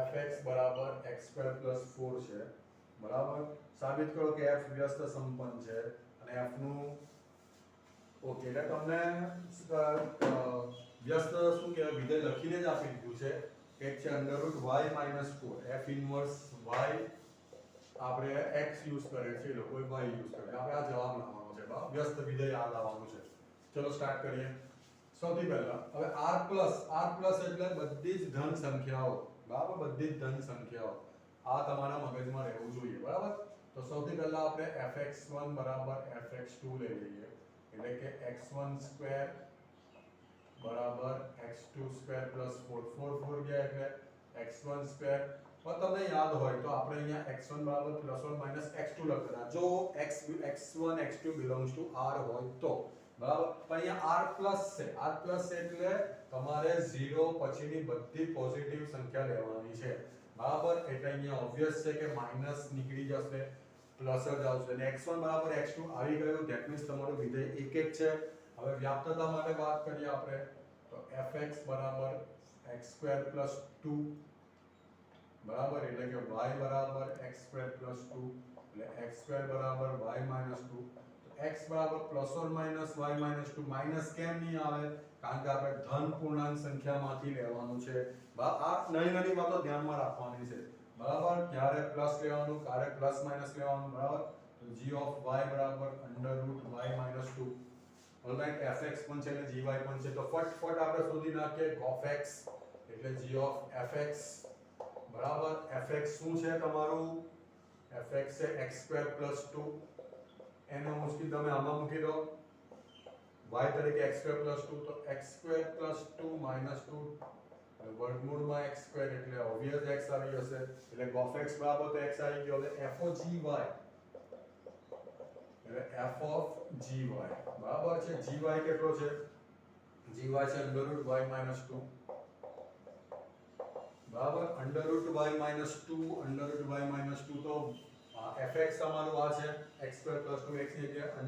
fx બરાબર x² પ્લસ 4 છે. બરાબર. સાબિત કરો કે f વ્યસ્ત સંપન્ન છે અને f નું ઓકે એટલે તમને વ્યસ્ત શું કહેવાય વિધેય લખીને જ આપી દીધું છે કે છે √y - 4 f ઇન્વર્સ y આપણે x યુઝ કરે છે, એ લોકો y યુઝ કરે છે. આપણે આ જવાબ લાવવાનો છે. વ્યસ્ત વિધેય આ લાવવાનું છે. ચલો સ્ટાર્ટ કરીએ. સૌથી પહેલા હવે r પ્લસ એટલે બધી જ ધન સંખ્યાઓ. બરાબર, બધી જ ધન સંખ્યાઓ. આ તમારા મગજમાં રહેવું જોઈએ. બરાબર. તો સૌથી પહેલા આપણે fx1 બરાબર fx2 લઈ લઈએ. એટલે કે x1² બરાબર x2² પ્લસ 4 4 ગયા એટલે x1². પણ તમને યાદ હોય તો આપણે અહીંયા x1 બરાબર પ્લસ ઓર માઈનસ x2 લખતા જો x1 x2 belongs to r હોય તો. બરાબર. પણ અહીંયા r પ્લસ છે. r પ્લસ એટલે તમારે 0 પછીની બધી પોઝિટિવ સંખ્યા લેવાની છે. બરાબર. એટલે અહીંયા ઓબ્વિયસ છે કે માઈનસ નીકળી જશે, પ્લસ જ આવશે. અને x1 બરાબર x2 આવી ગયું. ધેટ મીન્સ તમારું વિધેય એક જ છે. હવે વ્યાપ્તતા માટે વાત કરીએ આપણે તો fx બરાબર x² પ્લસ 2 બરાબર. એટલે કે y બરાબર x² પ્લસ 2 એટલે x² બરાબર y માઈનસ 2. તો x બરાબર plus or minus y minus 2. Minus કેમ નહીં આવે? કારણ કે આપણે ધન પૂર્ણાંક સંખ્યામાંથી લેવાનું છે. આ નાની નાની વાતો ધ્યાનમાં રાખવાની છે. બરાબર. ક્યારે પ્લસ લેવાનું, ક્યારે પ્લસ માઈનસ લેવાનું. બરાબર. તો g ઓફ y બરાબર √y માઈનસ 2. ઓલરાઈટ. fx પણ છે અને gy પણ છે. તો ફટફટ આપણે શોધી નાખીએ of x એટલે g ઓફ fx બરાબર. fx શું છે તમારું? fx છે x² પ્લસ 2. એને મૂકી તમે આમાં મૂકી દો y તરીકે x² પ્લસ 2. તો x² પ્લસ 2 માઈનસ 2 વર્ગમૂળમાં x² એટલે ઓબ્વિયસ x આવી જશે. એટલે of x બરાબર તો x આવી ગયો. એટલે f of gy એટલે f of gy બરાબર છે. gy કેટલો છે? gy છે √y માઈનસ 2 બરાબર. √y માઈનસ 2 √y માઈનસ 2 તો fx તમારું આ છે x² પ્લસ 2 x ની જગ્યાએ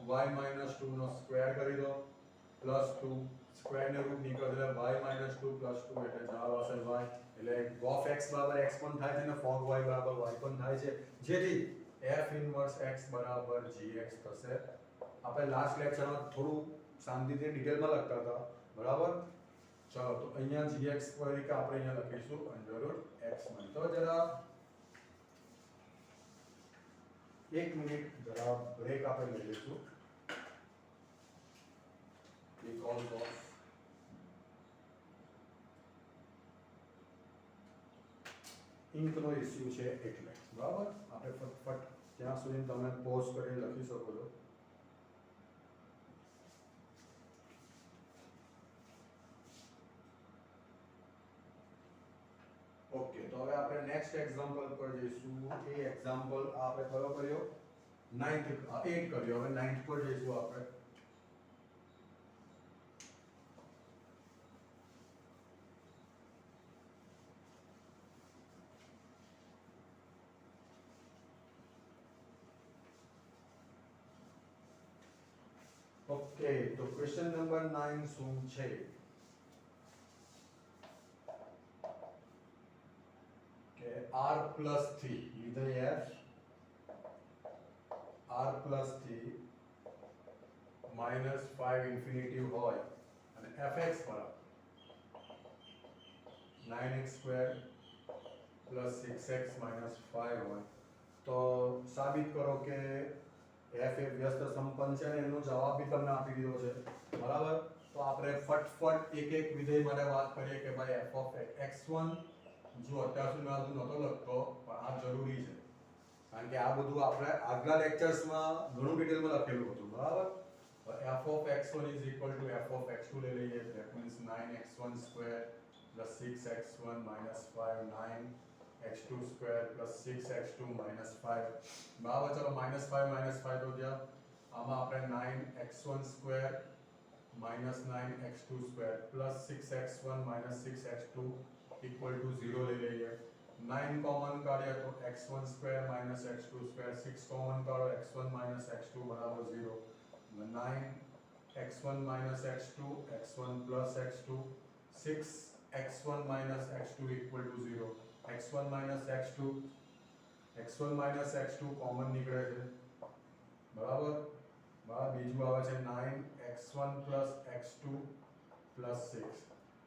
√y માઈનસ 2 નો સ્ક્વેર કરી દો પ્લસ 2 સ્ક્વેર ને રૂટ નીકળે એટલે y માઈનસ 2 પ્લસ 2 એટલે જવાબ આવશે y. એટલે of x બરાબર x પણ થાય છે અને for y બરાબર y પણ થાય છે. જેથી f ઇન્વર્સ x બરાબર gx થશે. આપણે લાસ્ટ લેક્ચરમાં થોડું શાંતિથી ડિટેલમાં લખતા હતા. બરાબર. ચલો તો અહીંયા gx તરીકે આપણે અહીંયા લખીશું √x માં. તો જરા 1 મિનિટ જરા બ્રેક આપણે લઈ લઈશું. because of ઇંકનો ઇશ્યુ છે એટલે. બરાબર. આપણે ફટફટ ત્યાં સુધી તમે પોઝ કરીને લખી શકો છો. ઓકે, તો હવે આપણે નેક્સ્ટ એક્ઝામ્પલ પર જઈશું. એ એક્ઝામ્પલ આપણે કયો કર્યો? 9th 8 કર્યો. હવે 9th પર જઈશું આપણે. ઓકે, તો ક્વેશ્ચન નંબર 9 શું છે? કે r પ્લસ 3 વિધેય f r plus 3 minus 5 infinitive હોય અને fx બરાબર 9x² પ્લસ 6x માઈનસ 5 હોય તો સાબિત કરો કે f એ વ્યસ્ત સંપન્ન છે અને એનો જવાબ બી તમને આપી દીધો છે. બરાબર. તો આપણે ફટફટ એક એક વિધેય માટે વાત કરીએ કે ભાઈ f of x1 જો અત્યાર સુધી મેં નહોતો લખતો પણ આ જરૂરી છે કારણ કે આ બધું આપણે આગલા લેક્ચર્સમાં ઘણું ડિટેલમાં લખેલું હતું. બરાબર. f of x1 is equal to f of x2 ले लीजिए, that means 9x1 square plus 6x1 minus 5, 9x2 square plus 6x2 minus 5 बराबर. चलो -5 तो क्या આમાં આપણે 9x1 square minus 9x2 square plus 6x1 minus 6x2 equal to 0 ले लीजिए. 9 कॉमन काढिए तो x1 square minus x2 square, 6 common काढो x1 minus x2 बराबर 0. 9 x1 minus x2, x1 plus x2, 6 x1 minus x2 equal to 0. x1 minus x2 common નીકળે છે બરાબર. બીજું આવે છે 9 x1 plus x2 plus 6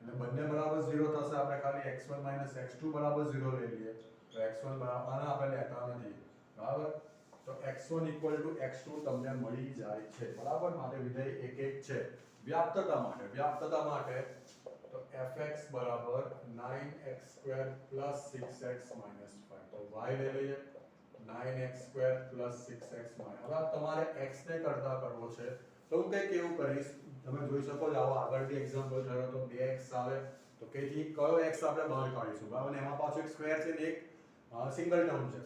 એટલે બંને બરાબર 0 થશે. આપણે ખાલી x1 minus x2 બરાબર 0 લઈ લઈએ તો x1 બરાબર આને આપણે લેતા નથી બરાબર. તો x1 equal to x2 તમને મળી જાય છે બરાબર. માટે વિધેય 1 1 છે. વ્યાપ્તતા માટે તો fx બરાબર 9x² plus 6x minus 5 તો y લઈ લઈએ 9x² plus 6x minus. હવે તમારે x ને કરતા કરવો છે તો હું કંઈક એવું કરીશ, તમે જોઈ શકો છો આવો આગળથી એક્ઝામ્પલ થયો તો 2x આવે તો કઈથી કયો x આપણે બહાર કાઢીશું બરાબર. અને એમાં પાછો એક સ્ક્વેર છે ને એક સિંગલ ટર્મ છે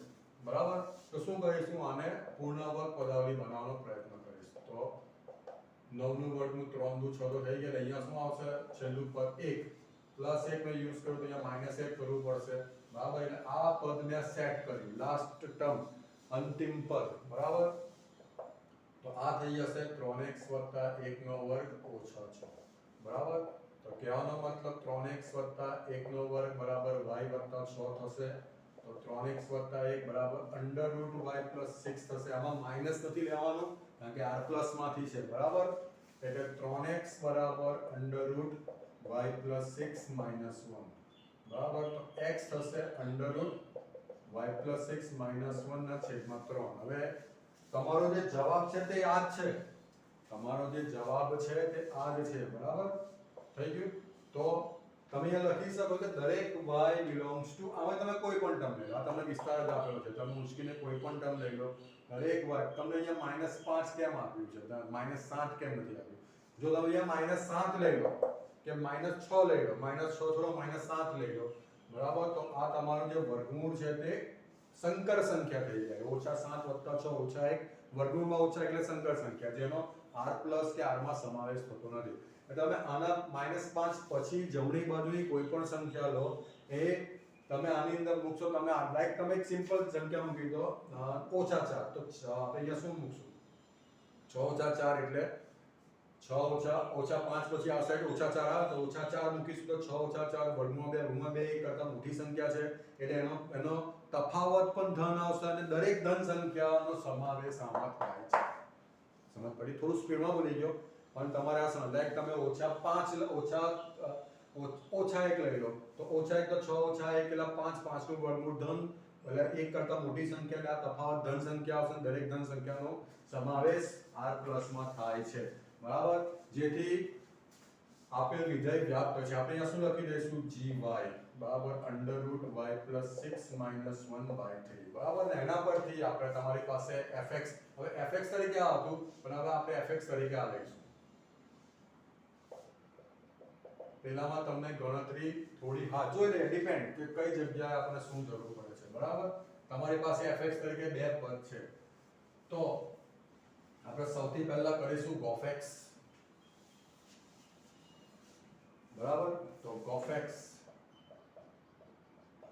બરાબર. તો શું કરીશું, આને પૂર્ણાંક પદાવલી બનાવવાનો પ્રયત્ન કરીશ. તો 9 નું વર્ગમૂળ 3 દુ 6 તો થઈ ગયા. અહીંયા શું આવશે, છેલ્લું પદ 1 પ્લસ 1 નો યુઝ કરું તો અહીંયા -1 કરવું પડશે બરાબર. એટલે આ પદને સેટ કર્યું, લાસ્ટ ટર્મ અંતિમ પદ બરાબર. તો આ થઈ જશે 3x + 1 નો વર્ગ ઓછા 6 બરાબર. તો કહેવાનો મતલબ 3x + 1 નો વર્ગ બરાબર y + 6 થશે. તો 3x + 1 બરાબર √y + 6 થશે. આમાં માઈનસ નથી લેવાનું કારણ કે r+ માંથી છે બરાબર. એટલે 3x બરાબર √y + 6 - 1 બરાબર. તો x થશે √y + 6 - 1 ના છેદમાં 3. હવે તમારો જે જવાબ છે તે આ જ છે, તમારો જે જવાબ છે તે આ જ છે બરાબર. થઈ ગયું. તો તમે અહીંયા લખી શકો કે દરેક y belongs to, આમાં તમે કોઈ પણ ટર્મ લઈ લો, આ તમને વિસ્તાર જ આપેલો છે, તમે મુશ્કીને કોઈ પણ ટર્મ લઈ લો. દરેક y તમને અહીંયા -5 કેમ આપ્યું છે, -7 કેમ નથી આપ્યું. જો તમે અહીંયા -7 લઈ લો કે -6 લઈ લો, -6 છોડો -7 લઈ લો બરાબર. તો આ તમારું જે વર્ગમૂળ છે તે સંકર સંખ્યા થઈ જાય. -7 + 6 - 1 વર્ગમૂળમાં ઓછા એટલે સંકર સંખ્યા, જેનો r+ કે r માં સમાવેશ થતો નથી. એટલે તમે આના -5 પછી જમણી બાજુની કોઈ પણ સંખ્યા લો, એ તમે આની અંદર મૂકશો. તમે લાઈક તમે એક સિમ્પલ સંખ્યા મૂકી દો -4, તો આપણે અહીંયા શું મૂકશું, 6 - 4 એટલે 6 - 5 પછી આ સાઈડ -4 આવે તો -4 મૂકીશું તો 6 - 4 વર્ગમૂળ 2 1 કરતા મોટી સંખ્યા છે એટલે એનો તફાવત પણ ધન આવશે અને દરેક ધન સંખ્યાનો સમાવેશ આમાં થાય છે. સમજ પડી? થોડું સ્પીડમાં બોલી ગયો પણ તમારે આ સમજ, લાઈક તમે -1 લઈ લો તો -1 તો 6 - 1 એટલે 5 નું વર્ગમૂળ ધન એટલે 1 કરતા મોટી સંખ્યા એટલે આ તફાવત ધન સંખ્યા આવશે. દરેક ધન સંખ્યાનો સમાવેશ r+ માં થાય છે બરાબર. જેથી આપેલ વિધેય વ્યાપ્ત છે. આપણે અહીંયા શું લખી દઈશું, gy બરાબર √y + 6 - 1/3 બરાબર. ને એના પરથી આપણે તમારી પાસે fx, હવે fx તરીકે આ હતું પણ હવે આપણે fx તરીકે આ લઈશું. પહેલામાં તમને ગણતરી થોડી જોઈ લે, ડિપેન્ડ કે કઈ જગ્યાએ આપણે શું જરૂર પડે છે બરાબર. તમારી પાસે fx તરીકે બે પદ છે તો આપણે સૌથી પહેલા કરીશું gofx બરાબર. તો gofx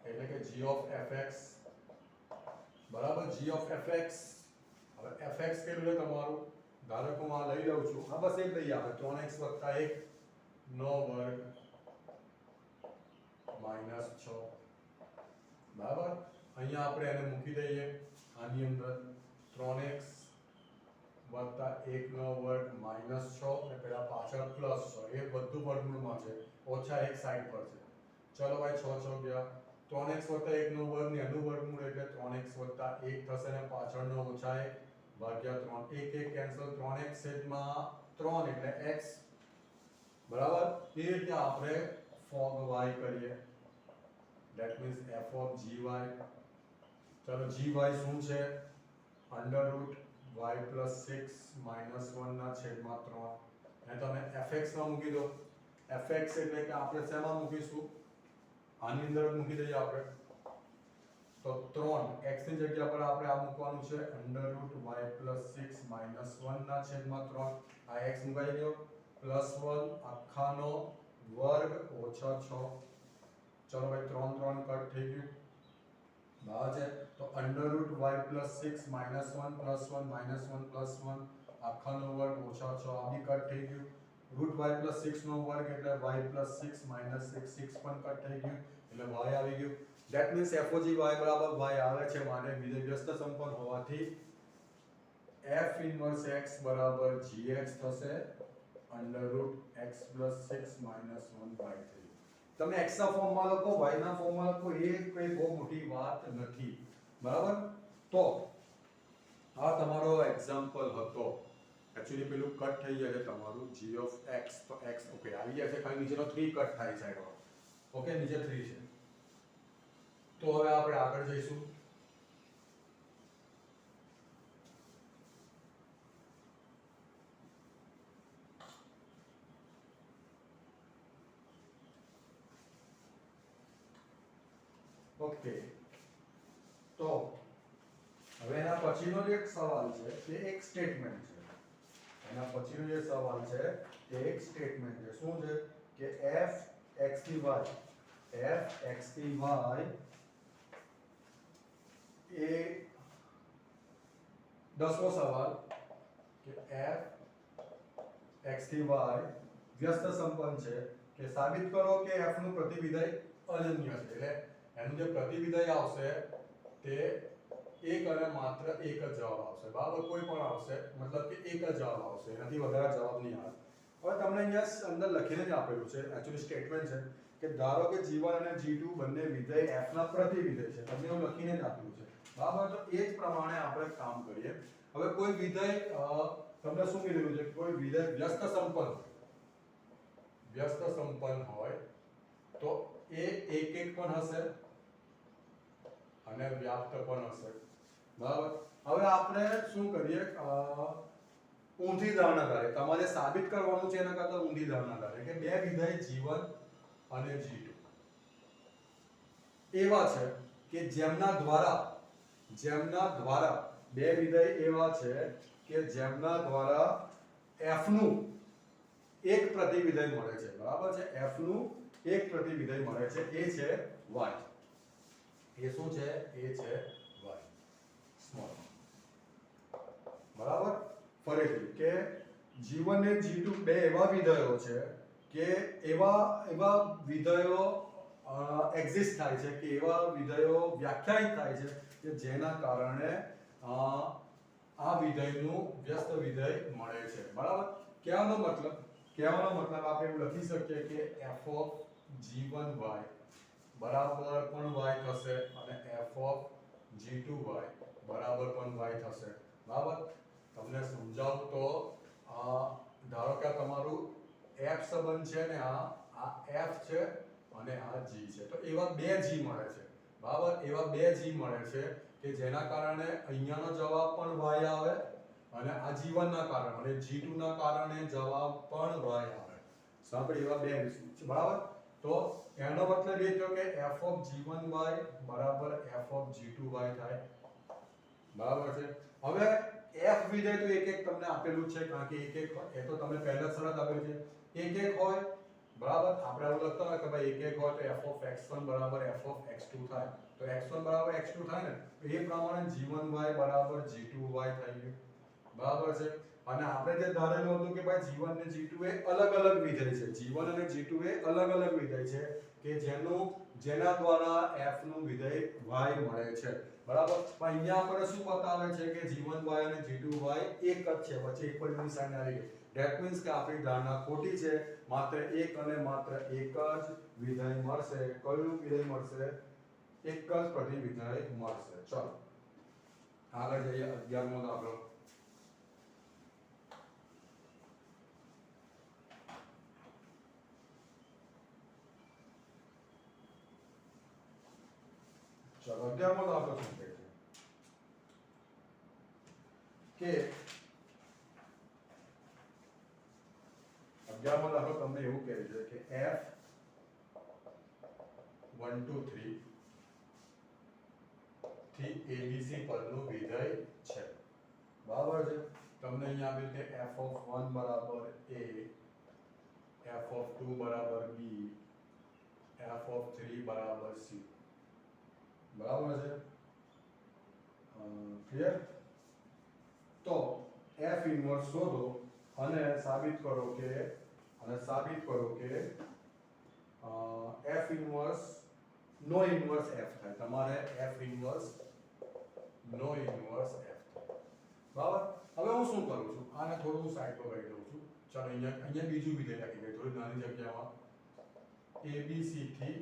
એટલે કે g of fx બરાબર. g of fx, હવે fx કેટલું છે તમારું, ધારો કે હું આ લઈ લઉં છું, હા બસ એ જ લઈએ આપણે 3x + 1 નો વર્ગ -6 બરાબર. અહીંયા આપણે એને મૂકી દઈએ આની અંદર 3x + 1 નો વર્ગ -6 અને પેલા પાછળ +6, એ બધું વર્ગમૂળમાં છે, -1 સાઈડ પર છે. ચલો ભાઈ 6 × 6 = 3x + 1 નો વર્ગ ને એનું વર્ગમૂળ એટલે 3x + 1 થશે ને પાછળનો -1 ભાગ્યા 3, 1 કેન્સલ, 3x / 3 એટલે x બરાબર. એ રીતે આપણે fog y કરીએ, that means f of gy. ચલો gy શું છે, √y y પ્લસ 6 માઇનસ 1 ના છેદમાં 3 અને તમે fx માં મૂકી દો. fx એટલે કે આપણે શેમાં મૂકીશું? આની અંદર જ મૂકી દઈએ આપણે. તો 3 x ની જગ્યા પર આપણે આ મૂકવાનું છે √y પ્લસ 6 માઇનસ 1 ના છેદમાં 3. આ x મુકાઈ ગયો +1 આખાનો વર્ગ ઓછા 6. ચલો ભાઈ 3 3 કટ થઈ ગયું. બરાબર છે. તો √y plus 6 minus 1 plus 1 minus 1 plus 1 આખાનો વર્ગ ઓછા 6 આ બી કટ થઈ ગયું. √y પ્લસ 6 નો વર્ગ એટલે y પ્લસ 6 માઇનસ 6 6 પણ કટ થઈ ગયું એટલે y આવી ગયું. ધેટ મીન્સ FOG y બરાબર y આવે છે માટે વિધેય વ્યસ્ત સંપન્ન હોવાથી f ઇન્વર્સ x બરાબર gx થશે √x પ્લસ 6 માઇનસ 1/3. તમે x ના ફોર્મમાં લખો y ના ફોર્મમાં લખો એ કોઈ બહુ મોટી વાત નથી. બરાબર. તો આ તમારો એક્ઝામ્પલ હતો. એક્ચ્યુઅલી પેલું કટ થઈ જાય છે તમારું g of x. તો x ઓકે આવી ગયા છે, ખાલી નીચેનો 3 કટ થાય છે. ઓકે નીચે 3 છે. તો હવે આપણે આગળ જઈશું. ઓકે તો હવે એના પછીનો જે એક સવાલ છે તે એક સ્ટેટમેન્ટ છે. એના પછીનો જે સવાલ છે તે એક સ્ટેટમેન્ટ છે. શું છે કે f x થી y એ 10મો સવાલ કે f x થી y વ્યસ્ત સંપન્ન છે કે સાબિત કરો કે f નું પ્રતિવિધેય અનન્ય છે. એટલે એનું જે પ્રતિવિધેય આવશે તે એક અને માત્ર એક જ જવાબ આવશે. બરાબર. કોઈ પણ આવશે મતલબ કે એક જ જવાબ આવશે, એનાથી વધારે જવાબ નહીં આવે. હવે તમને અહીંયા અંદર લખીને જ આપેલું છે, એક્ચ્યુઅલી સ્ટેટમેન્ટ છે કે ધારો કે g1 અને g2 બંને વિધેય f ના પ્રતિવિધેય છે. તમને એવું લખીને જ આપેલું છે. બરાબર. તો એ જ પ્રમાણે આપણે કામ કરીએ. હવે કોઈ વિધેય તમને શું કીધેલું છે? કોઈ વિધેય વ્યસ્ત સંપન્ન હોય તો એ એક એક પણ હશે અને વ્યાપ્ત પણ હશે. બરાબર. હવે આપણે શું કરીએ? ઊંધી ધારણા કરીએ. તમારે સાબિત કરવાનું છે એના કરતા ઊંધી ધારણા કરીએ કે બે વિધેય g1 અને g2 એવા છે કે જેમના દ્વારા બે વિધેય એવા છે કે જેમના દ્વારા f નું એક પ્રતિવિધેય મળે છે. બરાબર છે. f નું એક પ્રતિવિધેય મળે છે. એ છે y. એ શું છે? એ છે y સ્મોલ. બરાબર. ફરીથી કે g1 અને g2 બે એવા વિધેયો છે કે એવા વિધેયો એક્ઝિસ્ટ થાય છે કે એવા વિધેયો વ્યાખ્યાયિત થાય છે કે જેના કારણે આ વિધેયનું વ્યસ્ત વિધેય મળે છે. બરાબર. કહેવાનો મતલબ આપણે એવું લખી શકીએ કે f of g1y બરાબર પણ y થશે અને f of g2y બરાબર પણ y થશે. બરાબર. તમને સમજાવું તો ધારો કે તમારું f સંબંધ છે ને આ f છે અને આ g છે. તો એવા બે g મળે છે. બરાબર. એવા બે g મળે છે કે જેના કારણે અહીંયાનો જવાબ પણ y આવે અને આ g1 ના કારણે અને g2 ના કારણે જવાબ પણ y આવે. સાંભળી એવા બે છે. બરાબર. તો એનો મતલબ એ થયો કે f of g1y બરાબર f of g2y થાય. બરાબર છે. હવે f વિધેય તો એક એક તમને આપેલું છે કારણ કે એક એક એ તો તમને પહેલા શરત આપેલી છે એક એક હોય. બરાબર. આપણે એવું લખતા હોય કે ભાઈ એક એક હોય તો f of x1 બરાબર f of x2 થાય. તો x1 બરાબર x2 થાય ને તો એ પ્રમાણે g1y બરાબર g2y થઈ ગયું. બરાબર છે. અને આપણે જે ધારેલું હતું કે ભાઈ g1 અને g2 એ અલગ અલગ વિધેય છે. g1 અને g2 એ અલગ અલગ વિધેય છે કે જેના દ્વારા f નું વિધેય y મળે છે. બરાબર. પણ અહીંયા આપણે શું બતાવે છે કે g1y અને g2y એક જ છે. વચ્ચે એક પણ નિશાની આવી ગઈ. ધેટ મીન્સ કે આપણી ધારણા ખોટી છે. માત્ર એક અને માત્ર એક જ વિધેય મળશે. કયું વિધેય મળશે? એક જ પ્રતિવિધેય મળશે. ચલો આગળ જઈએ. 11મો દાખલો. ચલો 11મો દાખલો શું કહે છે? કે 11મો દાખલો તમને એવું કહે છે કે f1 2 3 થી abc પરનું વિધેય છે, બરાબર છે. તમને અહીંયા આપ્યું કે f(1) બરાબર a, f(2) બરાબર b, f(3) બરાબર c, બરાબર છે. ક્લિયર? તો f ઇન્વર્સ શોધો અને સાબિત કરો કે f ઇન્વર્સ નો ઇન્વર્સ f થાય. તમારે f ઇન્વર્સ નો ઇન્વર્સ f થાય, બરાબર. હવે હું શું કરું છું, આને થોડું સાઈડ પર કરી દઉં છું. ચાલો અહીંયા બીજું વિધેય લખી દઈએ થોડી નાની જગ્યામાં. abc થી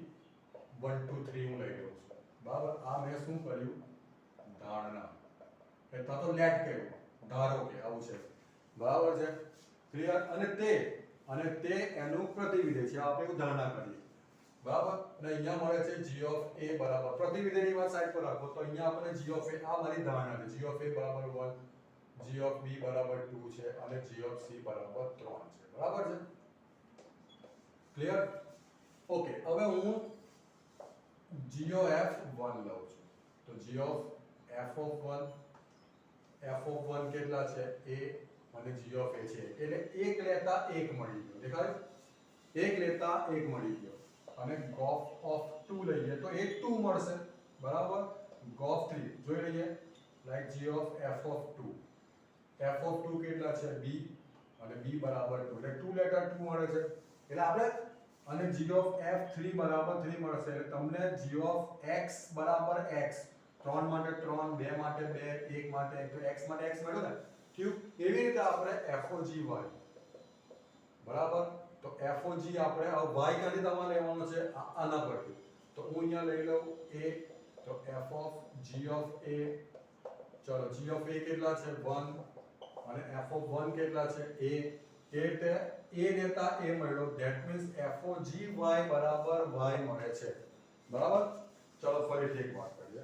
1 2 3 હું લઈ લઉં છું, બરાબર. આ મેં શું કર્યું, ધારણા એટલે તો લેટ કર્યું, ધારો કે આવું છે, બરાબર છે. ક્લિયર? અને તે એનું પ્રતિવિધેય છે, આપણે એવું ધારણા કરીએ, બરાબર. અને અહીંયા મળે છે g ઓફ a બરાબર, પ્રતિવિધેયની વાત સાઈડ પર રાખો તો અહીંયા આપણે g ઓફ a, આ મારી ધારણા છે, g ઓફ a બરાબર 1, g ઓફ b બરાબર 2 છે અને g ઓફ c બરાબર 3 છે, બરાબર છે. ક્લિયર? ઓકે. હવે હું g ઓફ f1 લઉં છું, તો g ઓફ f(1) કેટલા છે, a, અને g ઓફ a છે એટલે એક લેતા એક મળી ગયો, દેખાય? એક લેતા એક મળી ગયો. અને ગોફ ઓફ 2 લઈએ તો એ 2 મળશે, બરાબર. ગોફ 3 જોઈ લઈએ, લાઈક g ઓફ f(2) કેટલા છે, b, અને b બરાબર 2 એટલે 2 લેતા 2 મળે છે. એટલે આપણે અને g ઓફ f3 બરાબર 3 મળશે એટલે તમને g ઓફ x બરાબર x, 3 માટે 3, 2 માટે 2, 1 માટે 1, તો x માટે x મળ્યું ને. ક્યુ? એવી રીતે આપણે fog y, બરાબર. તો fog આપણે આ y ક્યાંથી તમારે લેવાનો છે, આના પરથી. તો હું અહીંયા લઈ લઉં a, તો f of g of a, ચલો g ઓફ a કેટલા છે, 1, અને f ઓફ 1 કેટલા છે, a. એટલે a લેતા a મળ્યો, ધેટ મીન્સ fog y બરાબર y મળે છે, બરાબર. ચલો ફરીથી એક વાત કરીએ,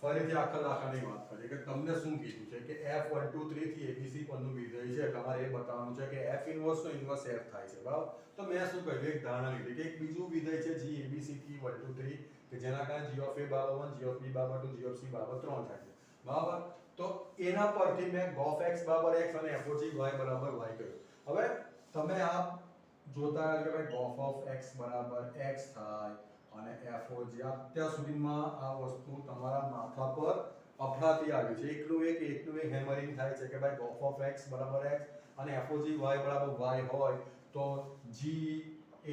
ફરીથી આખા દાખલાની વાત કરીએ કે તમને શું કીધું છે કે f1 2 3 થી abc પરનું વિધેય છે, તમારે એ બતાવવાનું છે કે f ઇન્વર્સ નો ઇન્વર્સ f થાય છે, બરાબર. તો મેં શું કર્યું, એક ધારણા લીધી કે એક બીજું વિધેય છે g abc થી 1 2 3 કે જેના કારણે g ઓફ a બરાબર 1, g ઓફ b બરાબર 2, g ઓફ c બરાબર 3 થાય છે, બરાબર. તો એના પરથી મેં ગોફ x બરાબર x અને fog y બરાબર y કર્યું. હવે તમે આ જોતા કે ભાઈ ગોફ ઓફ x બરાબર x થાય અને fog, અત્યાર સુધીમાં આ વસ્તુ તમારા માથા પર અફડાતી આવી છે, એકનું એક હેમરિંગ થાય છે કે ભાઈ ગોફ ઓફ x બરાબર x અને fog y બરાબર y હોય તો g એ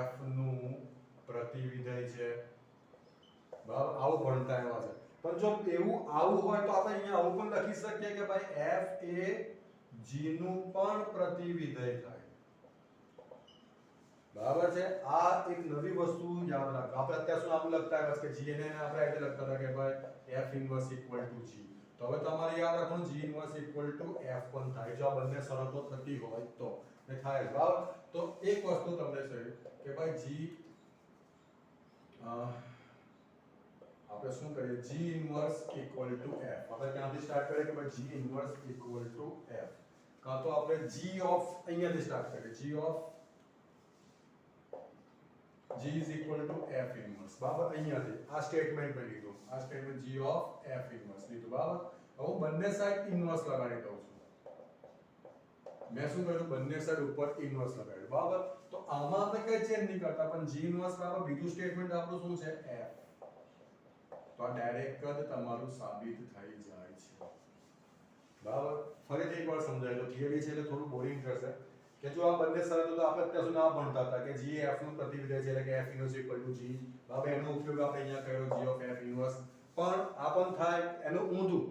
f નું પ્રતિવિધેય છે, બરાબર. આવું ભણતા એવા છે. પણ જો એવું આવું હોય તો આપણે અહીંયા આવું પણ લખી શકીએ કે ભાઈ f એ g નું પણ પ્રતિવિધેય થાય, બરાબર છે. આ એક નવી વસ્તુ યાદ રાખો. આપણે અત્યાર સુધી આમ લખતા આવ્યા છે કે g ને આપણે એટલે લખતા હતા કે ભાઈ f inverse equal to g. તો હવે તમારે યાદ રાખવાનું g inverse equal to f પણ થાય જો આ બંને શરતો થતી હોય તો એ થાય, બરાબર. તો એક વસ્તુ તમને છે કે ભાઈ g આપણે શું કરીએ, g inverse equal to f. આપણે ક્યાંથી સ્ટાર્ટ કરીએ કે ભાઈ g inverse equal to f, કાં તો આપણે g ઓફ અહીંયાથી સ્ટાર્ટ કરીએ, g of g is equal to f inverse, બરાબર. અહીંયાથી આ સ્ટેટમેન્ટ મેં લીધું, આ statement g of f inverse લીધું, બરાબર. હવે હું બંને સાઈડ ઇન્વર્સ લગાડી દઉં છું. મેં શું કર્યું, બંને સાઈડ ઉપર ઇન્વર્સ લગાડ્યું, બરાબર. તો આમાં આપણે કઈ ચેન્જ નહીં કરતા, પણ g ઇન્વર્સ બરાબર બીજું સ્ટેટમેન્ટ આપણું શું છે, f. તો આ ડાયરેક્ટ જ તમારું સાબિત થઈ જાય છે, બરાબર. ફરીથી એકવાર સમજાય તો થિયરી છે એટલે થોડું બોરિંગ થશે કે જો આ બંને શરતો તો આપણે અત્યાર સુધી ના ભણતા હતા કે g એ f નું પ્રતિવિધેય છે એટલે કે f inverse equal to g, હવે એનો ઉપયોગ આપણે અહીંયા કર્યો g ઓફ f ઇન્વર્સ. પણ આ પણ થાય એનું ઊંધું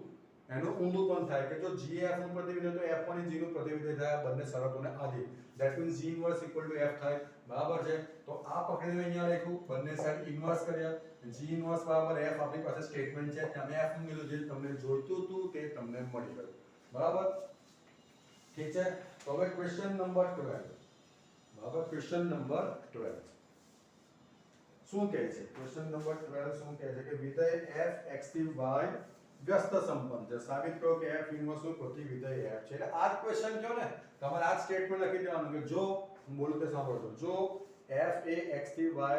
પણ થાય કે જો g એ f નું પ્રતિવિધેય તો f પણ g નું પ્રતિવિધેય થાય, બંને શરતોને આધીન. That means g inverse equal to f થાય, બરાબર છે. તો આ પકડીને અહીંયા લખ્યું, બંને સાઈડ ઇન્વર્સ કર્યા, g ઇન્વર્સ બરાબર f આપણી પાસે સ્ટેટમેન્ટ છે, ત્યાં મેં f મૂકેલું જે તમને જોઈતું હતું તે તમને મળી ગયું, બરાબર. ઠીક છે. તો હવે ક્વેશ્ચન નંબર 12, બરાબર. ક્વેશ્ચન નંબર 12 શું કહે છે, ક્વેશ્ચન નંબર 12 શું કહે છે કે વિધેય f x થી y વ્યસ્ત સંપન્ન છે. સાબિત કરો કે f ઇન્વર્સ નું પ્રતિવિધેય f છે. એટલે આ જ ક્વેશ્ચન કયો ને, તમારે આ સ્ટેટમેન્ટ લખી દેવાનું કે જો હું બોલું તે સાંભળજો, જો f એ x થી y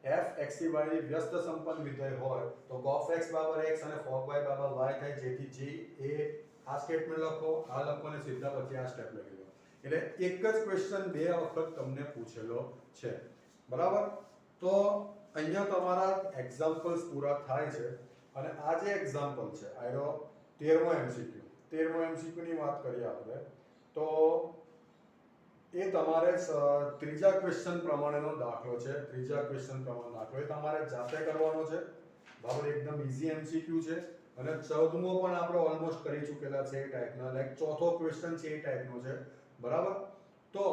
f x થી y ની વ્યસ્ત સંપન્ન વિધેય હોય તો cos x બરાબર x અને cos y બરાબર y થાય. જેથી g એ આ સ્ટેટમેન્ટ લખો, આ લખો અને સીધા પછી આ સ્ટેપ લખી દો. એટલે એક જ ક્વેશ્ચન બે વખત તમને પૂછેલો છે, બરાબર. તો અહીંયા તમારા એક્ઝામ્પલ્સ પૂરા થાય છે. અને આ જે એક્ઝામ્પલ છે આયરો 13મો એમસીક્યુ, 13મો એમસીક્યુ ની વાત કરીએ આપણે તો એ તમારે ત્રીજા ક્વેશ્ચન પ્રમાણેનો દાખલો છે. ત્રીજા ક્વેશ્ચન પ્રમાણેનો દાખલો એ તમારે જાતે કરવાનો છે, બરાબર. એકદમ ઈઝી એમસીક્યુ છે. અને 14મો પણ આપણે ઓલમોસ્ટ કરી ચૂકેલા છે એ ટાઈપના, લાઈક ચોથો ક્વેશ્ચન છે એ ટાઈપનો છે, બરાબર. તો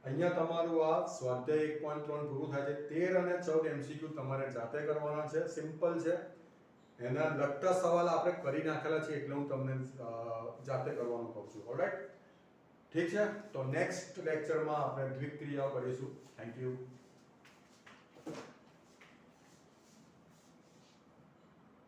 અહીંયા તમારું આ સ્વાધ્યાય 1.3 પૂરું થાય છે. 13 અને 14 એમસીક્યુ તમારે જાતે કરવાના છે, સિમ્પલ છે. એના લગતા સવાલ આપણે કરી નાખેલા છે એટલે હું તમને જાતે કરવાનું કહું છું. ઓલરાઈટ, ઠીક છે. તો નેક્સ્ટ લેક્ચરમાં આપણે દ્વિક્રિયાઓ કરીશું. Thank you.